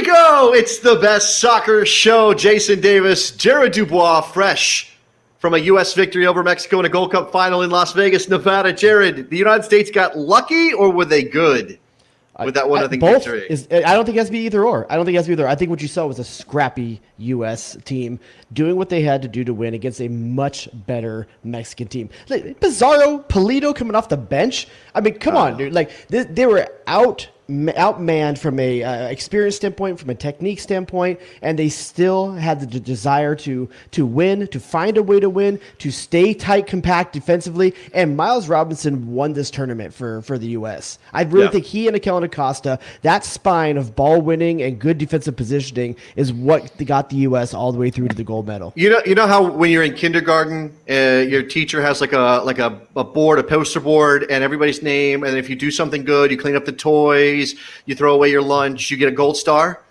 Rico! It's the best soccer show. Jason Davis, Jared Dubois, fresh from a U.S. victory over Mexico in a Gold Cup final in Las Vegas, Nevada. Jared, the United States got lucky, or were they good with that 1-0 victory? I don't think it has to be either or. I think what you saw was a scrappy U.S. team doing what they had to do to win against a much better Mexican team. Like, Pizarro, Polito coming off the bench. I mean, come on, dude. Like, they were outmanned from a experience standpoint, from a technique standpoint, and they still had the desire to win, to find a way to win, to stay tight, compact defensively. And Miles Robinson won this tournament for the U.S. I really think he and Acosta, that spine of ball winning and good defensive positioning, is what got the U.S. all the way through to the gold medal. You know how when you're in kindergarten, your teacher has like a board, a poster board, and everybody's name, and if you do something good, you clean up the toys, you throw away your lunch, you get a gold star.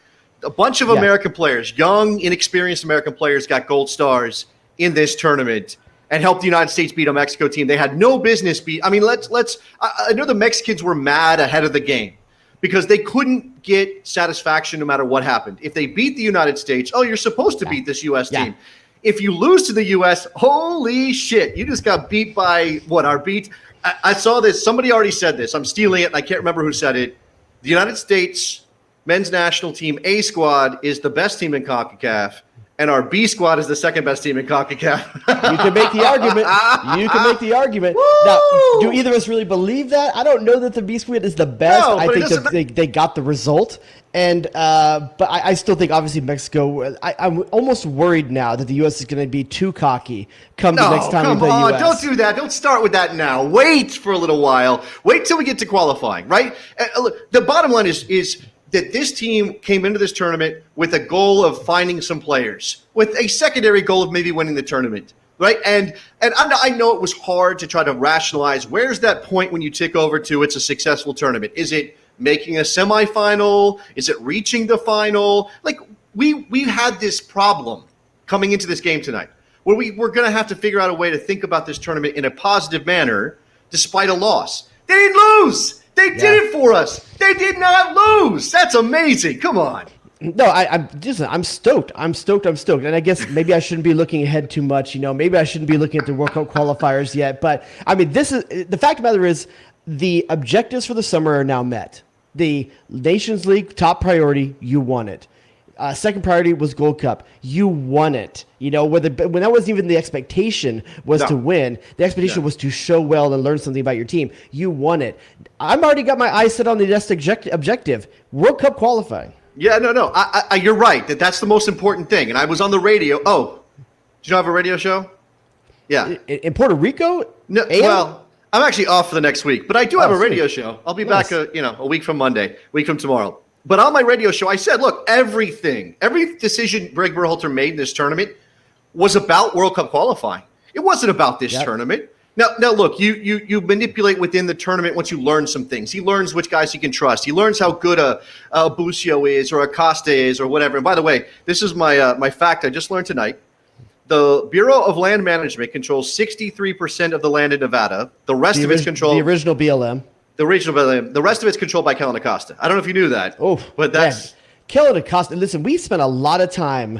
A bunch of American players, young, inexperienced American players, got gold stars in this tournament and helped the United States beat a Mexico team they had no business beat. I mean, I know the Mexicans were mad ahead of the game because they couldn't get satisfaction no matter what happened. If they beat the United States, you're supposed to beat this U.S. team. If you lose to the U.S., holy shit, you just got beat by our beat. I saw this. Somebody already said this. I'm stealing it, and I can't remember who said it. The United States men's national team A squad is the best team in CONCACAF, and our B squad is the second best team in CONCACAF. You can make the argument. Woo! Now, do either of us really believe that? I don't know that the B squad is the best. No, I think that they got the result. And but I still think, obviously, Mexico, I'm almost worried now that the U.S. is going to be too cocky come the next time we play U.S. Don't do that. Don't start with that now. Wait for a little while. Wait till we get to qualifying, right? Look, the bottom line is that this team came into this tournament with a goal of finding some players, with a secondary goal of maybe winning the tournament, right? And I know it was hard to try to rationalize where's that point when you tick over to it's a successful tournament. Is it making a semifinal? Is it reaching the final? Like, we had this problem coming into this game tonight where we're going to have to figure out a way to think about this tournament in a positive manner despite a loss. They didn't lose. They did it for us. They did not lose. That's amazing. Come on. No, I'm stoked. I'm stoked. And I guess maybe I shouldn't be looking ahead too much. Maybe I shouldn't be looking at the World Cup qualifiers yet. But I mean, the fact of the matter is, the objectives for the summer are now met. The Nations League, top priority, you won it. Second priority was Gold Cup. You won it. When that wasn't even the expectation was to win. The expectation was to show well and learn something about your team. You won it. I'm already got my eyes set on the next objective, World Cup qualifying. Yeah, no. You're right. That's the most important thing. And I was on the radio. Oh, do you have a radio show? Yeah. In Puerto Rico? No. AM? Well, I'm actually off for the next week, but I do have a radio show. I'll be back, a week from Monday, week from tomorrow. But on my radio show, I said, look, every decision Greg Berhalter made in this tournament was about World Cup qualifying. It wasn't about this tournament. Now, look, you manipulate within the tournament once you learn some things. He learns which guys he can trust. He learns how good a Bucio is or Acosta is or whatever. And by the way, this is my fact I just learned tonight. The Bureau of Land Management controls 63% of the land in Nevada. The rest of it's controlled. The original BLM. The original BLM. The rest of it's controlled by Kellen Acosta. I don't know if you knew that. But that's Kellen Acosta. Listen, we spent a lot of time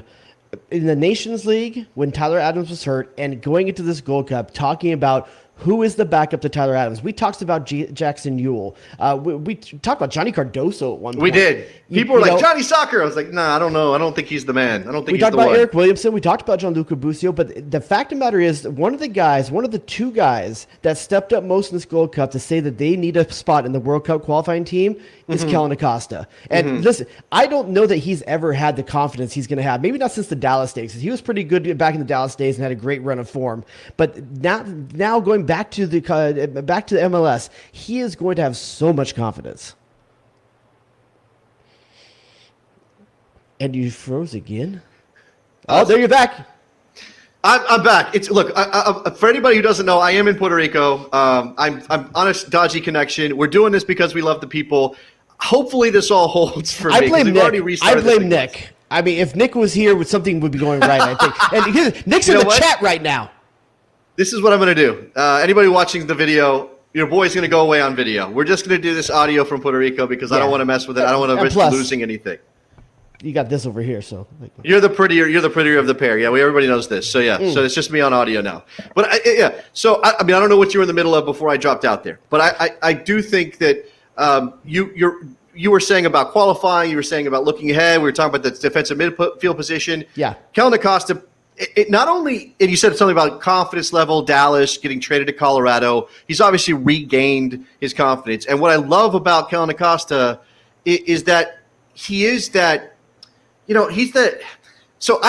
in the Nations League when Tyler Adams was hurt and going into this Gold Cup talking about who is the backup to Tyler Adams. We talked about Jackson Ewell. We talked about Johnny Cardoso at one point. We did. People were like, Johnny Soccer. I was like, nah, I don't know. I don't think he's the man. I don't think he's the one. We talked about Eric Williamson. We talked about Gianluca Busio. But the fact of the matter is, one of the two guys that stepped up most in this Gold Cup to say that they need a spot in the World Cup qualifying team is Kellen Acosta. And listen, I don't know that he's ever had the confidence he's going to have. Maybe not since the Dallas days. He was pretty good back in the Dallas days and had a great run of form. But now going back to the MLS, he is going to have so much confidence. And you froze again? Oh, there you're back. I'm back. For anybody who doesn't know, I am in Puerto Rico. I'm on a dodgy connection. We're doing this because we love the people. Hopefully this all holds for me. I blame Nick. I mean, if Nick was here, something would be going right, I think. And Nick's in the chat right now. This is what I'm going to do. Anybody watching the video, your boy's going to go away on video. We're just going to do this audio from Puerto Rico because I don't want to mess with it. I don't want to risk losing anything. you got this over here. So you're the prettier of the pair. Yeah, everybody knows this. So yeah, so it's just me on audio now. But so I mean, I don't know what you were in the middle of before I dropped out there, but I do think that you were saying about qualifying, you were saying about looking ahead. We were talking about the defensive midfield position. Yeah, Kellen Acosta. It not only, and you said something about confidence level, Dallas getting traded to Colorado. He's obviously regained his confidence. And what I love about Kellen Acosta is that he is that, he's that. So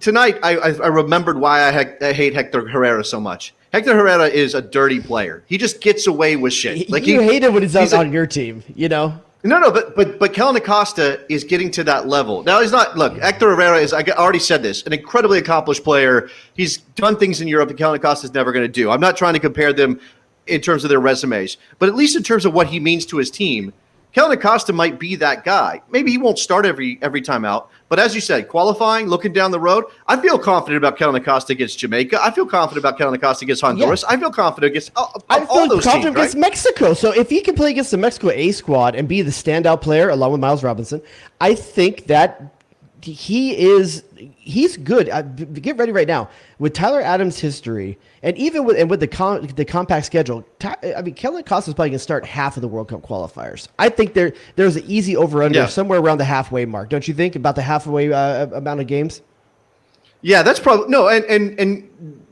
tonight I remembered why I hate Hector Herrera so much. Hector Herrera is a dirty player. He just gets away with shit. Like you hate it when he's on your team, No, but Kellen Acosta is getting to that level. Now, he's not – look, Hector Herrera is – I already said this, an incredibly accomplished player. He's done things in Europe that Kellen Acosta is never going to do. I'm not trying to compare them in terms of their resumes, but at least in terms of what he means to his team, Kellen Acosta might be that guy. Maybe he won't start every time out, but as you said, qualifying, looking down the road, I feel confident about Kellen Acosta against Jamaica. I feel confident about Kellen Acosta against Honduras. Yeah. I feel confident against all those teams, against Mexico. So if he can play against the Mexico A squad and be the standout player along with Miles Robinson, I think that he's good. Get ready right now with Tyler Adams' history, and even with the compact schedule. Kellen Acosta is probably going to start half of the World Cup qualifiers. I think there's an easy over/under somewhere around the halfway mark. Don't you think about the halfway amount of games? Yeah, that's probably no, and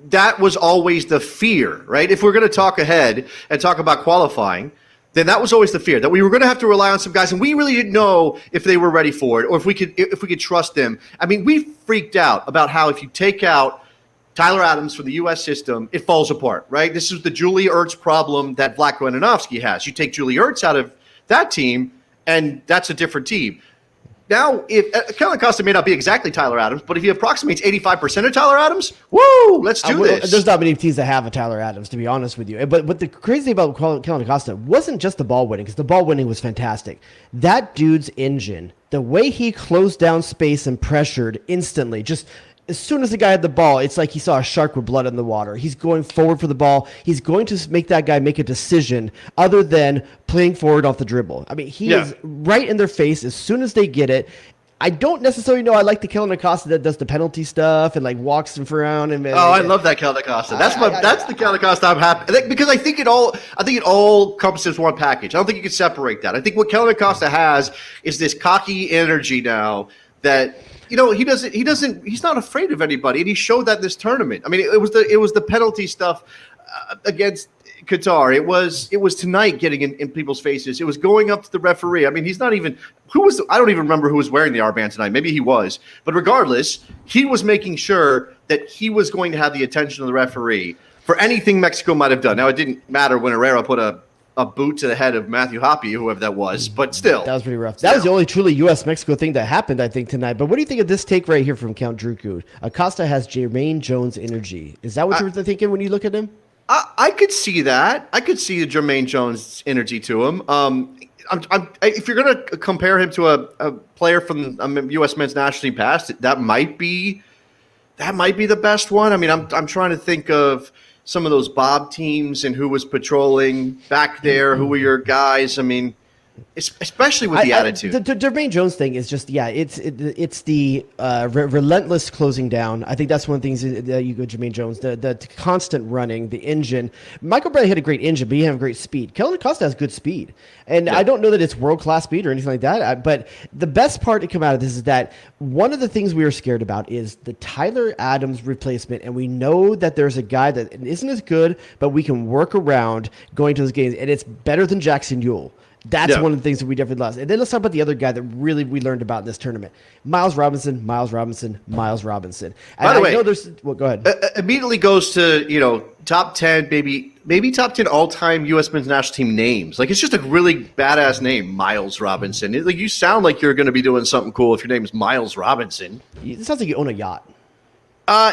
that was always the fear, right? If we're going to talk ahead and talk about qualifying, then that was always the fear, that we were going to have to rely on some guys, and we really didn't know if they were ready for it or if we could trust them. I mean, we freaked out about how if you take out Tyler Adams from the U.S. system, it falls apart, right? This is the Julie Ertz problem that Vlatko Andonovski has. You take Julie Ertz out of that team, and that's a different team. Now, if Kellen Acosta may not be exactly Tyler Adams, but if he approximates 85% of Tyler Adams, woo, let's do this. There's not many teams that have a Tyler Adams, to be honest with you. But the crazy thing about Kellen Acosta wasn't just the ball winning, because the ball winning was fantastic. That dude's engine, the way he closed down space and pressured instantly, just as soon as the guy had the ball, it's like he saw a shark with blood in the water. He's going forward for the ball. He's going to make that guy make a decision other than playing forward off the dribble. I mean, he is right in their face as soon as they get it. I don't necessarily know I like the Kellen Acosta that does the penalty stuff and like walks him around. I love that Kellen Acosta. That's the Kellen Acosta I'm happy because I think it all encompasses one package. I don't think you can separate that. I think what Kellen Acosta has is this cocky energy now that he's not afraid of anybody, and he showed that in this tournament. I mean, it was the penalty stuff against Qatar. It was tonight getting in people's faces. It was going up to the referee. I mean, he's not even I don't even remember who was wearing the armband tonight. Maybe he was, but regardless, he was making sure that he was going to have the attention of the referee for anything Mexico might have done. Now, it didn't matter when Herrera put a boot to the head of Matthew Hoppe, whoever that was, but still. That was pretty rough. That was the only truly U.S.-Mexico thing that happened, I think, tonight. But what do you think of this take right here from Count Druku? Acosta has Jermaine Jones energy. Is that what you were thinking when you look at him? I could see that. I could see the Jermaine Jones energy to him. If you're going to compare him to a player from U.S. men's national team past, that might be the best one. I mean, I'm trying to think of some of those Bob teams and who was patrolling back there. Who were your guys? I mean, especially with the attitude. The Jermaine Jones thing is just, it's the relentless closing down. I think that's one of the things that you go Jermaine Jones, the constant running, the engine. Michael Bradley had a great engine, but he had great speed. Kellen Acosta has good speed. And I don't know that it's world-class speed or anything like that, but the best part to come out of this is that one of the things we were scared about is the Tyler Adams replacement, and we know that there's a guy that isn't as good, but we can work around going to those games, and it's better than Jackson Ewell. That's one of the things that we definitely lost. And then let's talk about the other guy that really we learned about in this tournament. Miles Robinson. And By the way, go ahead. Immediately goes to, top 10, maybe top 10 all-time U.S. men's national team names. Like, it's just a really badass name, Miles Robinson. You sound like you're going to be doing something cool if your name is Miles Robinson. It sounds like you own a yacht.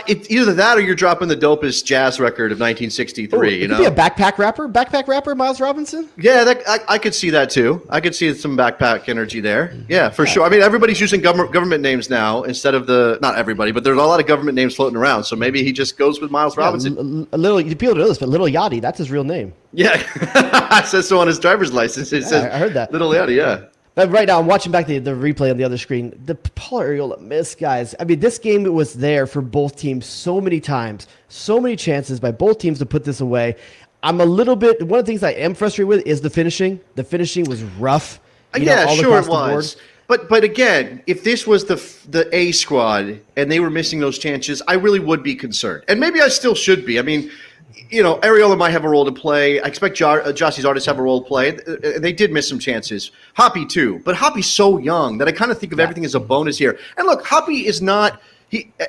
It's either that or you're dropping the dopest jazz record of 1963. Could be a backpack rapper, Miles Robinson. Yeah, I could see that too. I could see some backpack energy there. Yeah, for sure. I mean, everybody's using government names now instead of not everybody, but there's a lot of government names floating around. So maybe he just goes with Miles Robinson. People don't know this, but Little Yachty, that's his real name. Yeah, it says so on his driver's license. It says I heard that. Little Yachty, yeah. But right now, I'm watching back the replay on the other screen. The Paul Arriola miss, guys. I mean, this game was there for both teams so many times, so many chances by both teams to put this away. I'm a little bit. One of the things I am frustrated with is the finishing. The finishing was rough. Yeah, sure it was. But again, if this was the A squad and they were missing those chances, I really would be concerned. And maybe I still should be. I mean, Arriola might have a role to play. I expect Jossie's artists have a role to play. They did miss some chances. Hoppy too. But Hoppy's so young that I kind of think of everything as a bonus here. And look, Hoppy is not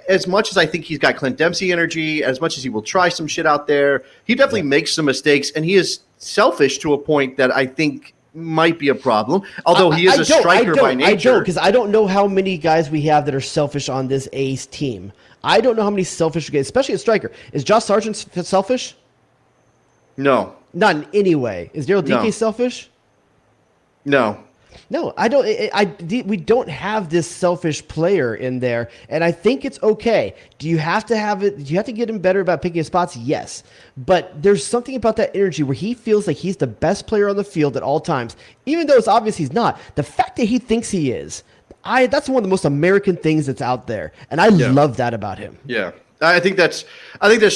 as much as I think he's got Clint Dempsey energy, as much as he will try some shit out there, he definitely makes some mistakes, and he is selfish to a point that I think might be a problem, although he is a striker by nature. I don't, because I don't know how many guys we have that are selfish on this A's team. I don't know how many selfish guys, especially a striker. Is Josh Sargent selfish? No. Not in any way. Is Daryl Dike selfish? No. No, I don't. We don't have this selfish player in there, and I think it's okay. Do you have to have it? Do you have to get him better about picking his spots? Yes, but there's something about that energy where he feels like he's the best player on the field at all times, even though it's obvious he's not. The fact that he thinks he is, that's one of the most American things that's out there, and I love that about him. Yeah. I think that's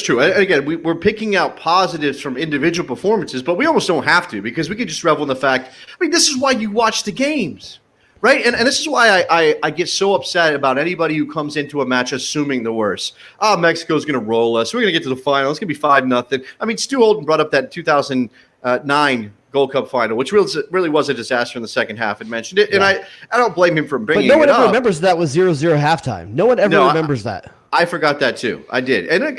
true. And again, we're picking out positives from individual performances, but we almost don't have to, because we could just revel in the fact. I mean, this is why you watch the games, right? And this is why I get so upset about anybody who comes into a match assuming the worst. Mexico's going to roll us. We're going to get to the final. It's going to be 5-0. I mean, Stu Holden brought up that 2009 Gold Cup final, which really was a disaster in the second half, and mentioned it. And I don't blame him for bringing it up. But no one ever remembers that was 0-0 halftime. No one ever remembers that. I forgot that too. I did. And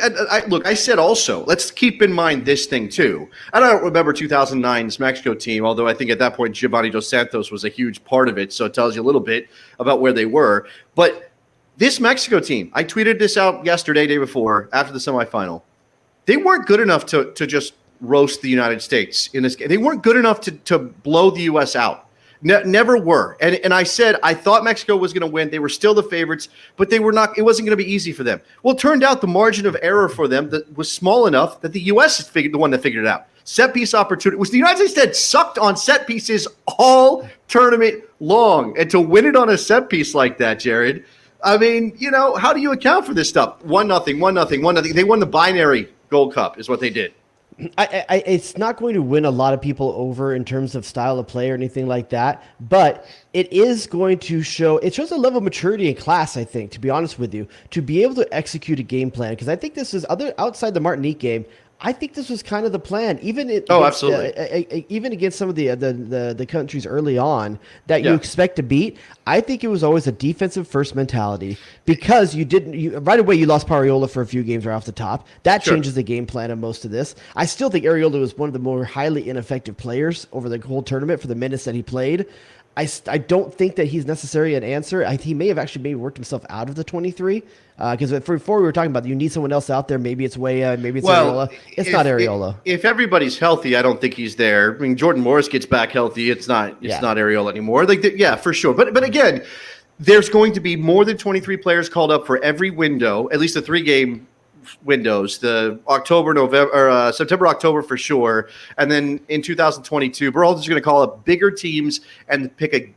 look, I said also, let's keep in mind this thing too. I don't remember 2009's Mexico team, although I think at that point Giovanni Dos Santos was a huge part of it, so it tells you a little bit about where they were. But this Mexico team, I tweeted this out yesterday, day before, after the semifinal. They weren't good enough to just roast the United States in this game. They weren't good enough to blow the U.S. out. Never were. And I said I thought Mexico was going to win. They were still the favorites, but they were not. It wasn't going to be easy for them. Well, it turned out the margin of error for them that was small enough that the U.S. is the one that figured it out. Set piece opportunity. It was the United States that sucked on set pieces all tournament long. And to win it on a set piece like that, Jared, I mean, how do you account for this stuff? 1-0, 1-0, 1-0. They won the binary Gold Cup is what they did. It's not going to win a lot of people over in terms of style of play or anything like that, but it is going to shows a level of maturity and class, I think, to be honest with you, to be able to execute a game plan. Because I think this is outside the Martinique game, I think this was kind of the plan, absolutely. Even against some of the countries early on that you expect to beat. I think it was always a defensive first mentality, because right away you lost Arriola for a few games right off the top. That changes the game plan of most of this. I still think Arriola was one of the more highly ineffective players over the whole tournament for the minutes that he played. I don't think that he's necessarily an answer. He may have actually worked himself out of the 23, because before we were talking about you need someone else out there. Maybe it's Weah, maybe it's Arriola. It's not Arriola. If everybody's healthy, I don't think he's there. I mean, Jordan Morris gets back healthy. It's not Arriola anymore. For sure. But again, there's going to be more than 23 players called up for every window, at least the 3-game windows, the September, October for sure, and then in 2022, Berhalter's is going to call up bigger teams and pick a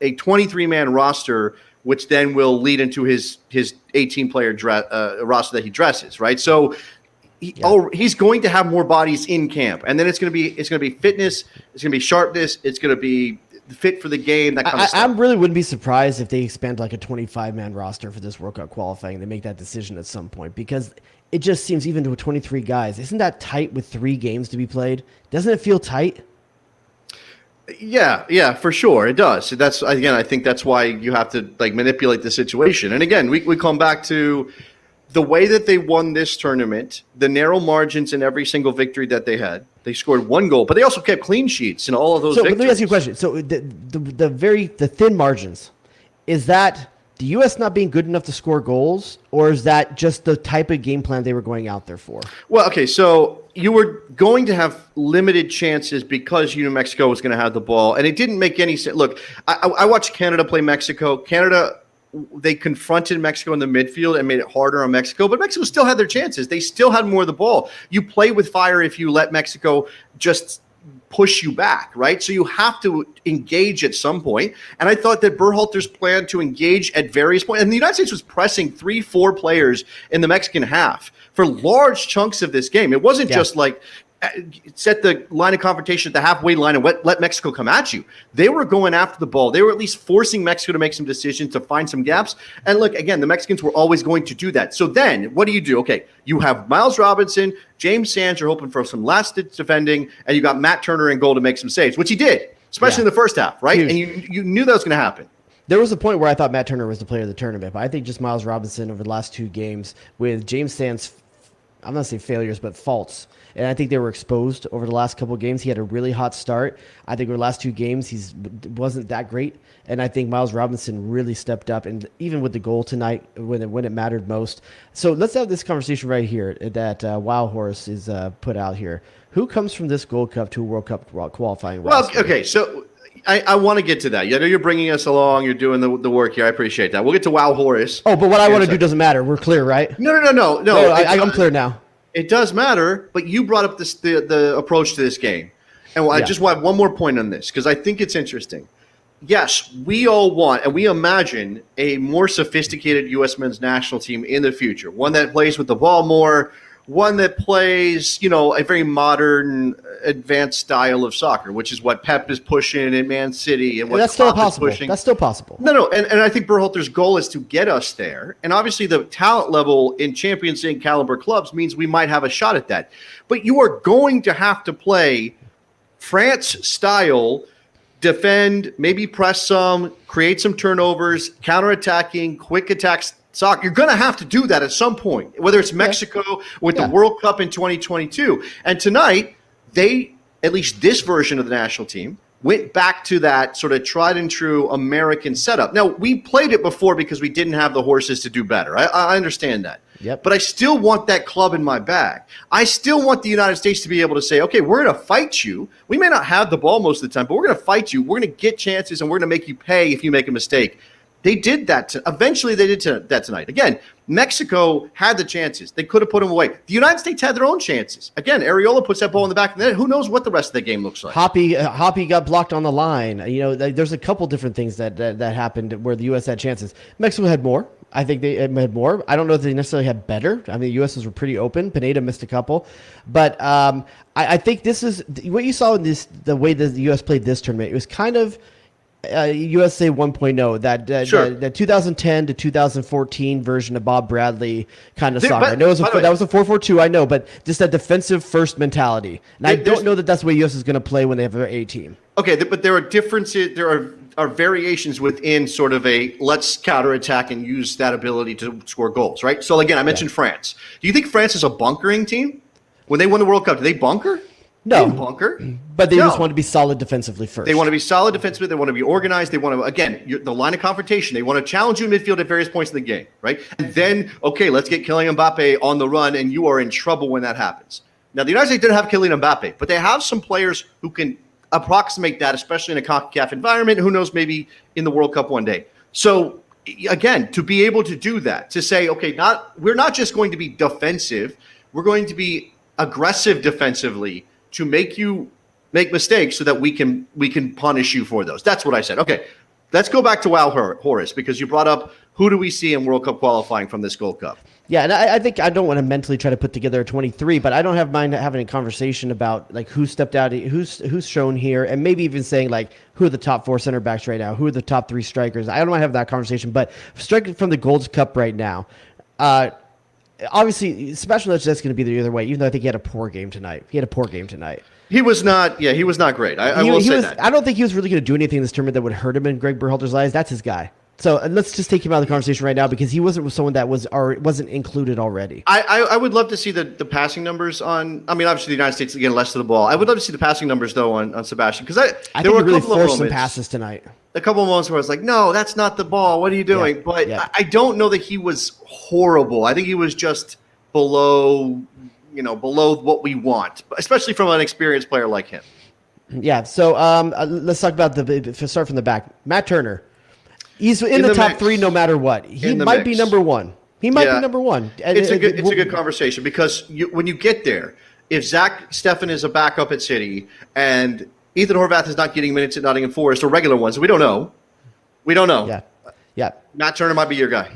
23-man roster, which then will lead into his 18-player roster that he dresses, right? So he's going to have more bodies in camp, and then it's going to be fitness, it's going to be sharpness, it's going to be fit for the game, that kind of stuff. I really wouldn't be surprised if they expand like a 25-man roster for this World Cup qualifying. They make that decision at some point, because it just seems, even to 23 guys, isn't that tight with 3 games to be played? Doesn't it feel tight? Yeah, for sure it does. That's, again, I think that's why you have to manipulate the situation. And again, we come back to the way that they won this tournament, the narrow margins in every single victory that they had. They scored 1 goal, but they also kept clean sheets in all of those victories. Let me ask you a question. So the thin margins, is that the U.S. not being good enough to score goals, or is that just the type of game plan they were going out there for? Well, okay, so you were going to have limited chances because Mexico was going to have the ball, and it didn't make any sense. Look, I watched Canada play Mexico. Canada, they confronted Mexico in the midfield and made it harder on Mexico, but Mexico still had their chances. They still had more of the ball. You play with fire if you let Mexico just push you back, right? So you have to engage at some point. And I thought that Berhalter's plan to engage at various points, and the United States was pressing 3-4 players in the Mexican half for large chunks of this game. It wasn't just like set the line of confrontation at the halfway line and let Mexico come at you. They were going after the ball. They were at least forcing Mexico to make some decisions, to find some gaps. And look, again, the Mexicans were always going to do that. So then what do? Okay, you have Miles Robinson, James Sands, you're hoping for some last-ditch defending, and you got Matt Turner in goal to make some saves, which he did, especially in the first half, right? Huge. And you knew that was going to happen. There was a point where I thought Matt Turner was the player of the tournament, but I think just Miles Robinson over the last 2 games with James Sands, I'm not saying failures, but faults. And I think they were exposed over the last couple of games. He had a really hot start. I think over the last 2 games, he wasn't that great. And I think Miles Robinson really stepped up, and even with the goal tonight when it mattered most. So let's have this conversation right here that Wow Horse is put out here. Who comes from this Gold Cup to a World Cup qualifying roster? Well, okay, so I want to get to that. I know you're bringing us along. You're doing the work here. I appreciate that. We'll get to Wow Horse. Oh, but what I want to do doesn't matter. We're clear, right? No. I'm clear now. It does matter, but you brought up the approach to this game. And I just want one more point on this because I think it's interesting. Yes, we all want and we imagine a more sophisticated U.S. men's national team in the future, one that plays with the ball more, one that plays, a very modern, advanced style of soccer, which is what Pep is pushing in Man City and what that's still Klopp possible. is pushing. That's still possible. No, and I think Berhalter's goal is to get us there. And obviously the talent level in Champions League caliber clubs means we might have a shot at that. But you are going to have to play France style, defend, maybe press some, create some turnovers, counterattacking, quick attacks. Soccer, you're going to have to do that at some point, whether it's Mexico with the World Cup in 2022. And tonight, they, at least this version of the national team, went back to that sort of tried and true American setup. Now, we played it before because we didn't have the horses to do better. I understand that. Yep. But I still want that club in my bag. I still want the United States to be able to say, okay, we're going to fight you. We may not have the ball most of the time, but we're going to fight you. We're going to get chances, and we're going to make you pay if you make a mistake. They did that. Eventually, they did that tonight. Again, Mexico had the chances. They could have put them away. The United States had their own chances. Again, Areola puts that ball in the back of the net. Who knows what the rest of the game looks like? Hoppy got blocked on the line. There's a couple different things that happened where the U.S. had chances. Mexico had more. I think they had more. I don't know if they necessarily had better. I mean, the U.S.'s were pretty open. Pineda missed a couple. But I think this is what you saw in the way that the U.S. played this tournament. It was kind of USA 1.0, that 2010 to 2014 version of Bob Bradley kind of soccer. I know that was a 4-4-2, I know, but just that defensive first mentality. And I don't know that that's the way US is going to play when they have their A team. Okay, but there are differences. There are variations within sort of a let's counterattack and use that ability to score goals, right? So again, I mentioned France. Do you think France is a bunkering team? When they won the World Cup, did they bunker? No, they didn't bunker. But they just want to be solid defensively first. They want to be solid defensively. They want to be organized. They want to, again, the line of confrontation. They want to challenge you in midfield at various points in the game, right? And then, okay, let's get Kylian Mbappe on the run, and you are in trouble when that happens. Now, the United States didn't have Kylian Mbappe, but they have some players who can approximate that, especially in a CONCACAF environment. Who knows, maybe in the World Cup one day. So, again, to be able to do that, to say, okay, we're not just going to be defensive. We're going to be aggressive defensively to make you make mistakes so that we can punish you for those. That's what I said. Okay, let's go back to Wow Horace, because you brought up who do we see in World Cup qualifying from this Gold Cup? Yeah, and I think I don't want to mentally try to put together a 23, but I don't have mind having a conversation about like who stepped out, who's shown here, and maybe even saying like who are the top 4 center backs right now, who are the top 3 strikers. I don't want to have that conversation, but striking from the Gold Cup right now, obviously Sebastian Lletget's going to be the other way, even though I think he had a poor game tonight. He was not. Yeah, he was not great. I will say that. I don't think he was really going to do anything in this tournament that would hurt him in Greg Berhalter's eyes. That's his guy. So let's just take him out of the conversation right now because he wasn't someone that wasn't included already. I would love to see the passing numbers on. I mean, obviously the United States again less to the ball. I would love to see the passing numbers though on Sebastian because there were a couple of moments. Some passes tonight. A couple of moments where I was like, no, that's not the ball. What are you doing? Yeah, but yeah. I don't know that he was horrible. I think he was just below what we want, especially from an experienced player like him. Yeah. So let's talk about start from the back. Matt Turner. He's in the top 3 no matter what. He might be number 1. He might be number 1. It's a good conversation because when you get there, if Zach Steffen is a backup at City and Ethan Horvath is not getting minutes at Nottingham Forest or regular ones, we don't know. We don't know. Yeah. Matt Turner might be your guy.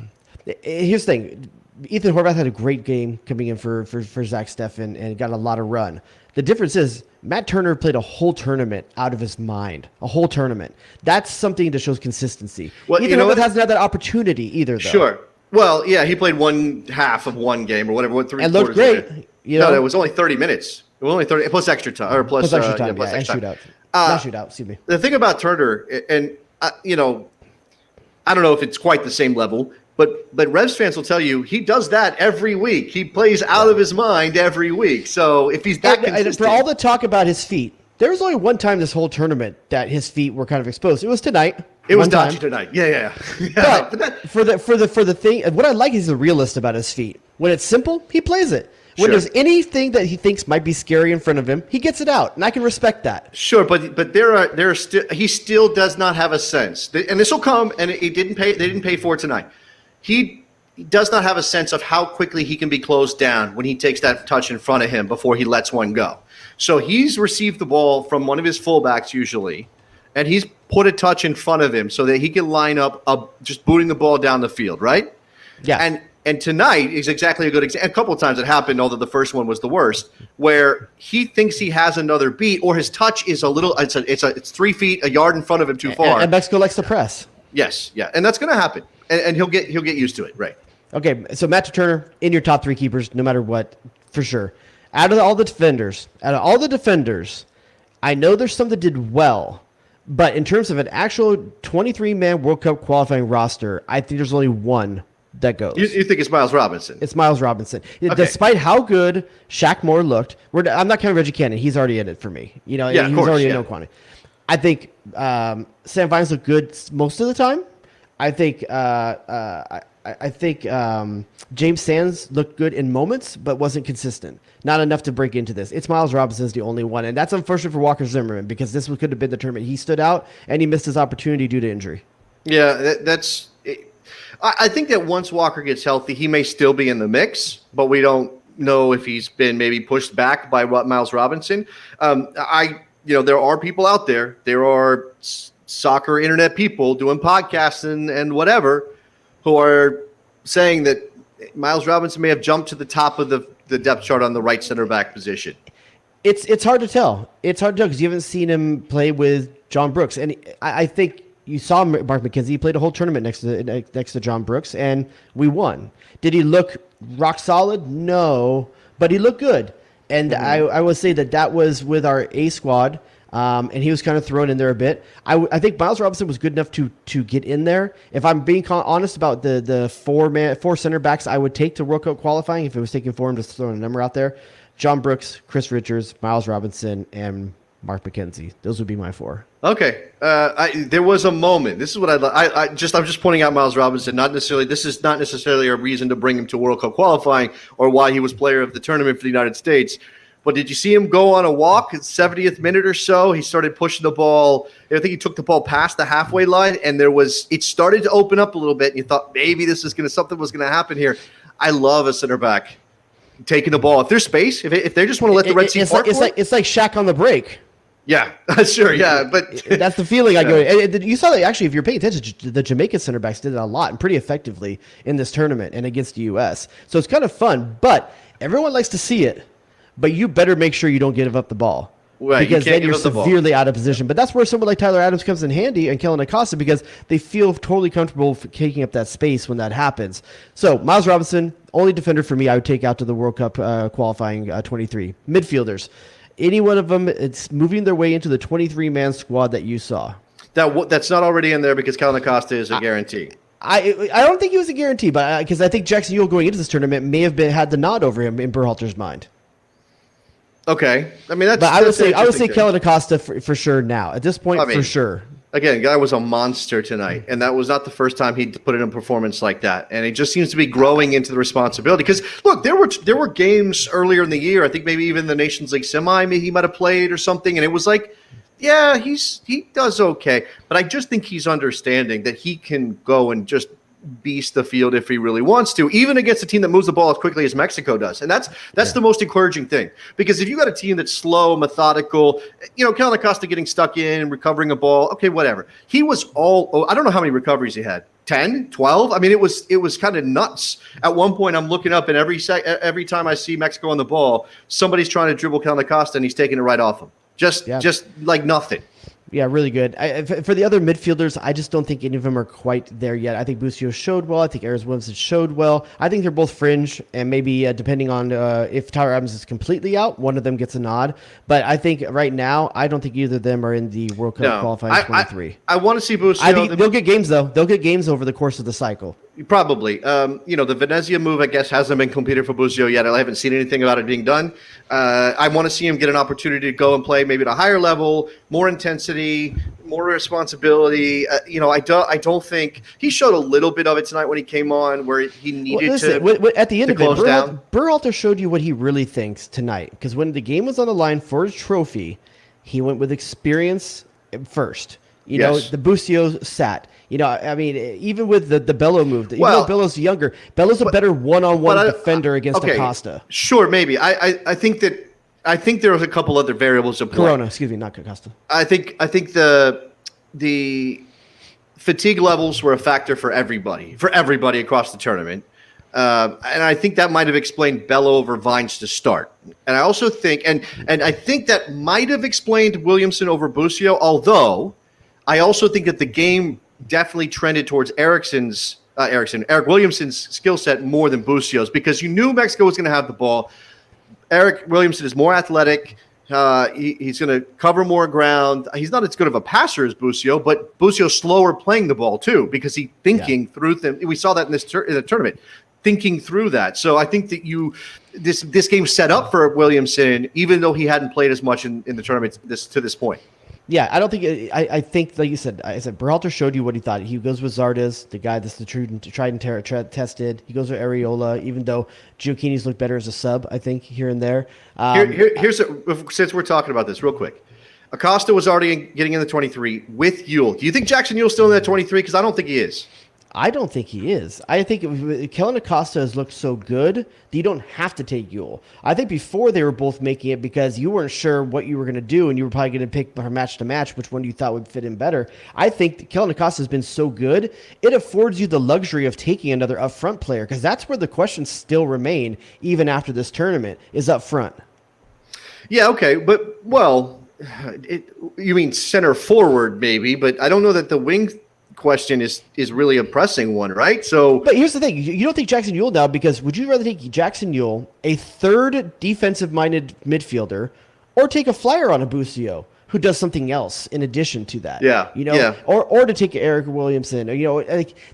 Here's the thing. Ethan Horvath had a great game coming in for Zach Steffen and got a lot of run. The difference is Matt Turner played a whole tournament out of his mind. A whole tournament. That's something that shows consistency. Well, Ethan Horvath hasn't had that opportunity either, though. Sure. Well, yeah, he played one half of one game or whatever. And looked great. No, it was only 30 minutes. It was only 30 plus extra time or plus extra time, plus extra and time. shootout. Not shootout, excuse me. The thing about Turner, and I don't know if it's quite the same level, but Revs fans will tell you he does that every week. He plays out of his mind every week. So if he's that consistent, and for all the talk about his feet, there was only one time this whole tournament that his feet were kind of exposed. It was tonight. It was dodgy tonight. Yeah. But for the thing, what I like is the realist about his feet. When it's simple, he plays it. When there's anything that he thinks might be scary in front of him, he gets it out, and I can respect that. Sure, but there are still he still does not have a sense, and this will come, and they didn't pay for it tonight. He does not have a sense of how quickly he can be closed down when he takes that touch in front of him before he lets one go. So he's received the ball from one of his fullbacks usually, and he's put a touch in front of him so that he can line up just booting the ball down the field, right? Yeah. And tonight is exactly a good example. A couple of times it happened, although the first one was the worst, where he thinks he has another beat, or his touch is a little. It's 3 feet, a yard in front of him too far. And Mexico likes to press. Yes, yeah, and that's going to happen, and he'll get used to it, right? Okay, so Matt Turner in your top 3 keepers, no matter what, for sure. Out of all the defenders, I know there's some that did well, but in terms of an actual 23-man World Cup qualifying roster, I think there's only one that goes. You think it's Miles Robinson? It's Miles Robinson. Okay. Despite how good Shaq Moore looked, I'm not counting Reggie Cannon. He's already in it for me. He was already in no quantity. I think Sam Vines looked good most of the time. I think James Sands looked good in moments, but wasn't consistent. Not enough to break into this. It's Miles Robinson's the only one, and that's unfortunate for Walker Zimmerman because this could have been the tournament he stood out, and he missed his opportunity due to injury. Yeah, that's. I think that once Walker gets healthy, he may still be in the mix, but we don't know if he's been maybe pushed back by Miles Robinson. There are people out there. There are soccer internet people doing podcasts and whatever who are saying that Miles Robinson may have jumped to the top of the depth chart on the right center back position. It's hard to tell. It's hard to tell because you haven't seen him play with John Brooks, and I think. You saw Mark McKenzie. He played a whole tournament next to John Brooks, and we won. Did he look rock solid? No, but he looked good. And I would say that was with our A squad, and he was kind of thrown in there a bit. I think Miles Robinson was good enough to get in there. If I'm being honest about the four center backs I would take to World Cup qualifying, if it was taking 4, I'm just throwing a number out there. John Brooks, Chris Richards, Miles Robinson, and Mark McKenzie. Those would be my 4. Okay. There was a moment. This is what I'm just pointing out Miles Robinson. This is not necessarily a reason to bring him to World Cup qualifying or why he was player of the tournament for the United States. But did you see him go on a walk at 70th minute or so? He started pushing the ball. I think he took the ball past the halfway line, and it started to open up a little bit. And you thought maybe something was going to happen here. I love a center back taking the ball. If there's space, if they just want to let the Red Sea park, it's like Shaq on the break. Yeah, sure. Yeah, but that's the feeling I go. And you saw that actually. If you're paying attention, the Jamaican center backs did it a lot and pretty effectively in this tournament and against the U.S. So it's kind of fun. But everyone likes to see it. But you better make sure you don't give up the ball, right? Because then you're severely out of position. But that's where someone like Tyler Adams comes in handy and Kellen Acosta because they feel totally comfortable taking up that space when that happens. So Miles Robinson, only defender for me, I would take out to the World Cup qualifying 23 midfielders. Any one of them, it's moving their way into the 23-man squad that you saw. That's not already in there because Kellen Acosta is a guarantee. I don't think he was a guarantee, but because I think Jackson Ewell going into this tournament may have had the nod over him in Berhalter's mind. Okay, I mean I would say Kellen Acosta for sure now at this point for sure. Again, guy was a monster tonight, and that was not the first time he put in a performance like that. And it just seems to be growing into the responsibility. Because look, there were games earlier in the year. I think maybe even the Nations League semi, maybe he might have played or something, and it was like, yeah, he does okay. But I just think he's understanding that he can go and just beast the field if he really wants to, even against a team that moves the ball as quickly as Mexico does. And that's the most encouraging thing, because if you got a team that's slow, methodical, Kellen Acosta getting stuck in, recovering a ball, okay, whatever. He was I don't know how many recoveries he had. 10, 12. I mean, it was kind of nuts. At one point, I'm looking up, and every time I see Mexico on the ball, somebody's trying to dribble Kellen Acosta, and he's taking it right off him. Just like nothing. Yeah, really good. For the other midfielders, I just don't think any of them are quite there yet. I think Busio showed well. I think Aarons Williamson showed well. I think they're both fringe, and maybe depending on if Tyler Adams is completely out, one of them gets a nod. But I think right now, I don't think either of them are in the World Cup qualifying 23. I want to see Busio. I think they'll get games, though. They'll get games over the course of the cycle. Probably. The Venezia move, I guess, hasn't been completed for Busio yet. I haven't seen anything about it being done. I want to see him get an opportunity to go and play maybe at a higher level, more intensity, more responsibility. I don't think he showed a little bit of it tonight when he came on, where he needed to. At the end of it, down. Berhalter showed you what he really thinks tonight, because when the game was on the line for his trophy, he went with experience first. The Busio sat. Even with the Bello move, even though Bello's younger, Bello's a better one-on-one defender against Acosta. Sure, maybe. I think there was a couple other variables at play. Corona, excuse me, not Acosta. I think the fatigue levels were a factor for everybody across the tournament. And I think that might have explained Bello over Vines to start. And I also think, and I think that might have explained Williamson over Busio, although I also think that the game definitely trended towards Eric Williamson's skill set more than Busio's, because you knew Mexico was going to have the ball. Eric Williamson is more athletic. He's going to cover more ground. He's not as good of a passer as Busio, but Busio's slower playing the ball too, because he's thinking through them. We saw that in the tournament, thinking through that. So I think that this game set up for Williamson, even though he hadn't played as much in the tournament to this point. Yeah, I don't think. I think, like you said, Berhalter showed you what he thought. He goes with Zardes, the guy that's the tried and tested. He goes with Areola, even though Gioacchini's looked better as a sub, I think, here and there. Since we're talking about this real quick, Acosta was already getting in the 23 with Yule. Do you think Jackson Yule's still in that 23? Because I don't think he is. I don't think he is. I think Kellen Acosta has looked so good that you don't have to take Yule. I think before they were both making it because you weren't sure what you were going to do, and you were probably going to pick from match to match which one you thought would fit in better. I think Kellen Acosta has been so good, it affords you the luxury of taking another up front player, because that's where the questions still remain even after this tournament, is up front. Yeah, okay, but, you mean center forward maybe, but I don't know that the wing question is really a pressing one, right? But here's the thing: you don't think Jackson Yule now, because would you rather take Jackson Yule, a third defensive-minded midfielder, or take a flyer on a Busio who does something else in addition to that? Or to take Eric Williamson.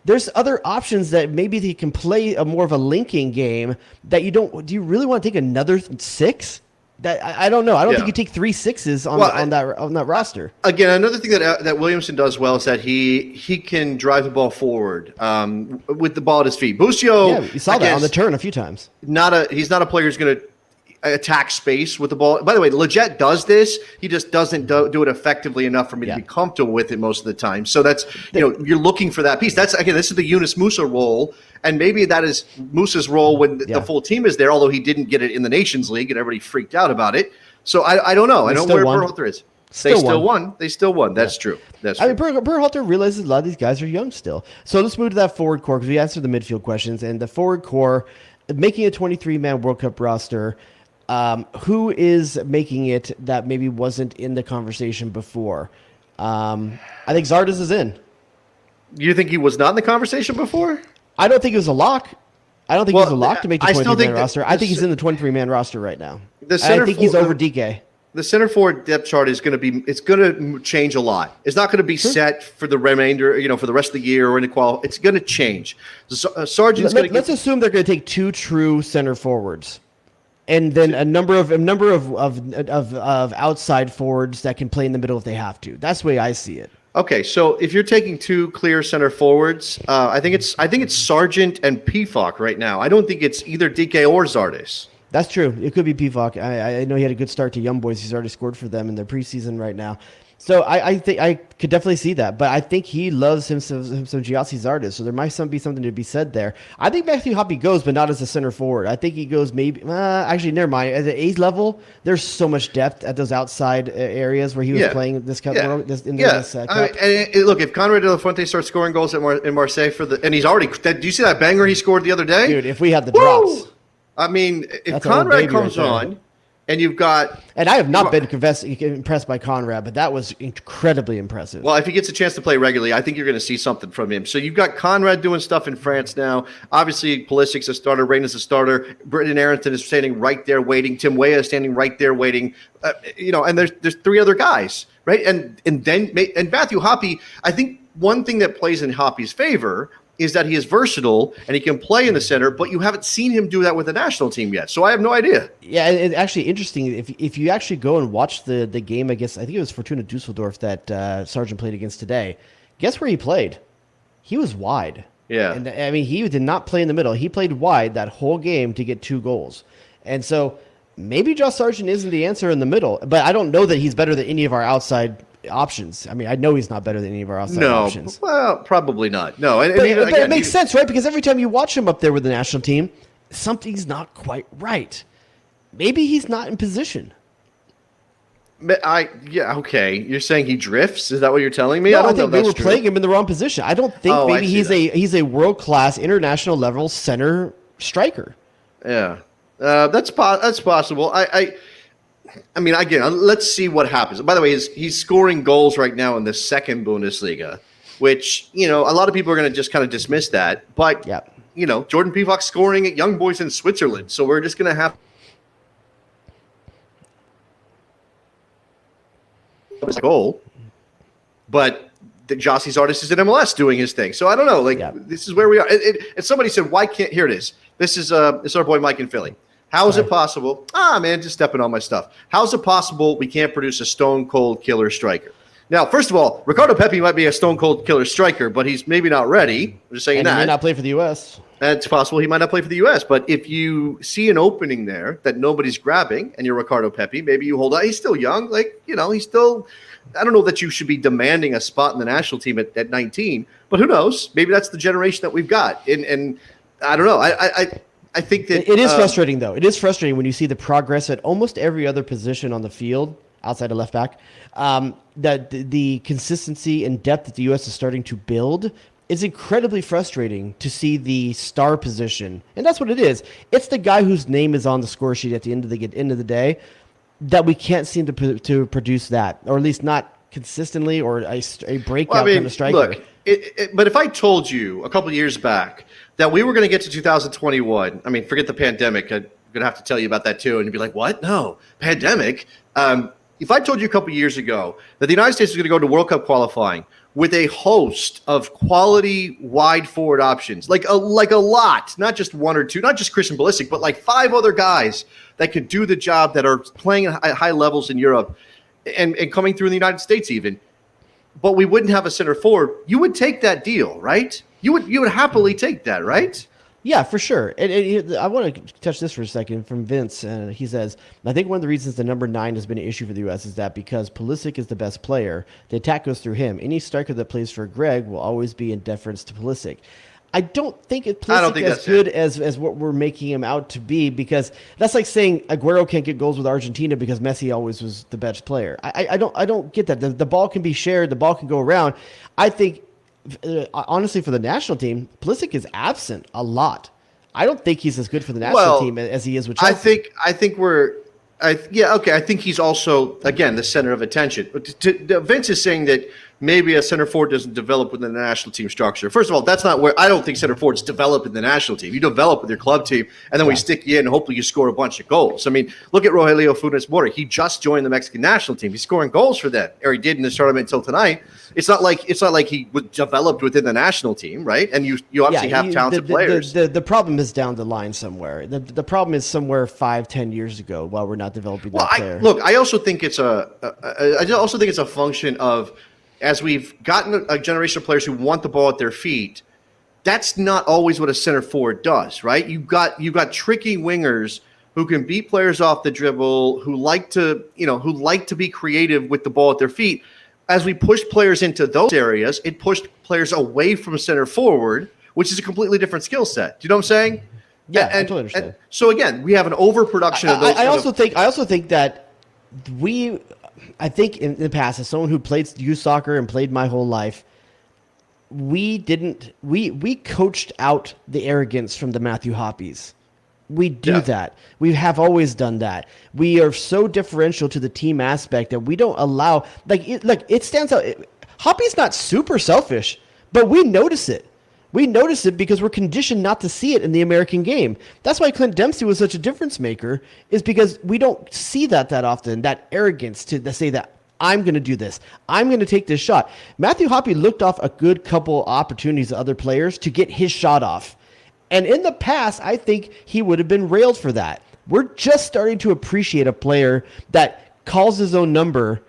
There's other options that maybe they can play a more of a linking game that you don't. Do you really want to take another six? That I don't know. I don't think you take 3 6s on that roster. Again, another thing that Williamson does well is that he can drive the ball forward with the ball at his feet. Busio, you saw that on the turn a few times. He's not a player who's going to attack space with the ball. By the way, Leggett does this. He just doesn't do it effectively enough for me to be comfortable with it most of the time. So that's you're looking for that piece. This is the Yunus Musa role. And maybe that is Musa's role when the full team is there, although he didn't get it in the Nations League and everybody freaked out about it. So I don't know. I don't know where Berhalter is. They still won. That's true. That's true. Berhalter realizes a lot of these guys are young still. So let's move to that forward core, because we answered the midfield questions. And the forward core, making a 23-man World Cup roster, who is making it that maybe wasn't in the conversation before? I think Zardes is in. You think he was not in the conversation before? I don't think it was a lock. I don't think he was a lock to make the 23-man roster. I think he's in the 23-man roster right now. I think he's over Dike. The center forward depth chart is going to change a lot. It's not going to be set for the remainder, for the rest of the year or in the qual. It's going to change. Sargent's going to. Let's assume they're going to take 2 true center forwards, and then a number of outside forwards that can play in the middle if they have to. That's the way I see it. Okay, so if you're taking 2 clear center forwards, I think it's Sargent and Pifok right now. I don't think it's either DK or Zardes. That's true. It could be Pifok. I know he had a good start to Young Boys. He's already scored for them in their preseason right now. So I think I could definitely see that, but I think he loves him some Giassi Zardes, so there might be something to be said there. I think Matthew Hoppe goes, but not as a center forward. I think he goes maybe. Actually, never mind. At the A level, there's so much depth at those outside areas where he was playing this cup. This cup. Look, if Conrad de la Fuente starts scoring goals in Marseille and he's already. Do you see that banger he scored the other day, dude? If we had the drops, I mean, if Conrad comes on. And you've got... And I have not been impressed by Conrad, but that was incredibly impressive. Well, if he gets a chance to play regularly, I think you're going to see something from him. So you've got Conrad doing stuff in France now. Obviously, Pulisic's a starter. Reyna's a starter. Britton Arrington is standing right there waiting. Tim Weah is standing right there waiting. And there's three other guys, right? And Matthew Hoppe, I think one thing that plays in Hoppe's favor is that he is versatile and he can play in the center, but you haven't seen him do that with the national team yet. So I have no idea. Yeah, it's actually interesting. If you actually go and watch the game, I think it was Fortuna Dusseldorf that Sargent played against today. Guess where he played? He was wide. Yeah. And I mean, he did not play in the middle. He played wide that whole game to get 2 goals. And so maybe Josh Sargent isn't the answer in the middle, but I don't know that he's better than any of our outside options. I mean, I know he's not better than any of our outside options. Well, probably not. No, but it makes sense, right? Because every time you watch him up there with the national team, something's not quite right. Maybe he's not in position. Okay. You're saying he drifts? Is that what you're telling me? No, I don't think know. we were playing him in the wrong position. I don't think maybe he's a world-class international level center striker. Yeah, that's possible. I mean, again, let's see what happens. By the way, he's scoring goals right now in the second Bundesliga, which, a lot of people are going to just kind of dismiss that. But, Jordan Pivac's scoring at Young Boys in Switzerland. So we're just going to have a goal. But the Giassi Zardes is in MLS doing his thing. So I don't know. This is where we are. And somebody said, why can't – here it is. This is our boy Mike in Philly. How is it possible? Just stepping on my stuff. How is it possible we can't produce a stone-cold killer striker? Now, first of all, Ricardo Pepi might be a stone-cold killer striker, but he's maybe not ready. I'm just saying that. He may not play for the U.S. It's possible he might not play for the U.S., but if you see an opening there that nobody's grabbing and you're Ricardo Pepi, maybe you hold on. He's still young. He's still – I don't know that you should be demanding a spot in the national team at 19, but who knows? Maybe that's the generation that we've got. And I don't know. I think that it is frustrating, though. It is frustrating when you see the progress at almost every other position on the field outside of left back. That the consistency and depth that the U.S. is starting to build is incredibly frustrating to see the star position, and that's what it is. It's the guy whose name is on the score sheet at the end of the day that we can't seem to produce that, or at least not consistently, or a breakout kind of striker. Look, but if I told you a couple of years back that we were going to get to 2021, I mean, forget the pandemic. I'm going to have to tell you about that too. And you'd be like, what? No, pandemic. If I told you a couple of years ago that the United States was going to go to World Cup qualifying with a host of quality wide forward options, like a lot, not just one or two, not just Christian Pulisic, but like 5 other guys that could do the job that are playing at high levels in Europe and coming through in the United States even, but we wouldn't have a center forward, you would take that deal, right? You would happily take that, right? Yeah, for sure. And I want to touch this for a second from Vince. He says, I think one of the reasons the number 9 has been an issue for the U.S. is that because Pulisic is the best player, the attack goes through him. Any striker that plays for Greg will always be in deference to Pulisic. I don't think Pulisic as good as what we're making him out to be, because that's like saying Aguero can't get goals with Argentina because Messi always was the best player. I don't get that. The ball can be shared. The ball can go around. I think, honestly, for the national team, Pulisic is absent a lot. I don't think he's as good for the national team as he is with Chelsea. I think he's also, again, the center of attention. But Vince is saying that maybe a center forward doesn't develop within the national team structure. First of all, that's not where I don't think center forwards develop in the national team. You develop with your club team, and then we stick you in, and hopefully you score a bunch of goals. I mean, look at Rogelio Funes Mori. He just joined the Mexican national team. He's scoring goals for them, or he did in the tournament until tonight. It's not like he was developed within the national team, right? And you obviously have talented players. The problem is down the line somewhere. The problem is somewhere 5-10 years ago while we're not developing that player. I also think it's a function of, as we've gotten a generation of players who want the ball at their feet, that's not always what a center forward does, right? You've got tricky wingers who can beat players off the dribble, who like to be creative with the ball at their feet. as we pushed players into those areas, it pushed players away from center forward, which is a completely different skill set. Do you know what I'm saying? Yeah, I totally understand. And so again, we have an overproduction of those. I also think that I think in the past, as someone who played youth soccer and played my whole life, we coached out the arrogance from the Matthew Hoppies. We do that. We have always done that. We are so differential to the team aspect that we don't allow it stands out. Hoppy's not super selfish, but we notice it. We notice it because we're conditioned not to see it in the American game. That's why Clint Dempsey was such a difference maker, is because we don't see that often, that arrogance to say that I'm going to do this. I'm going to take this shot. Matthew Hoppy looked off a good couple opportunities to other players to get his shot off. And in the past, I think he would have been railed for that. We're just starting to appreciate a player that calls his own number,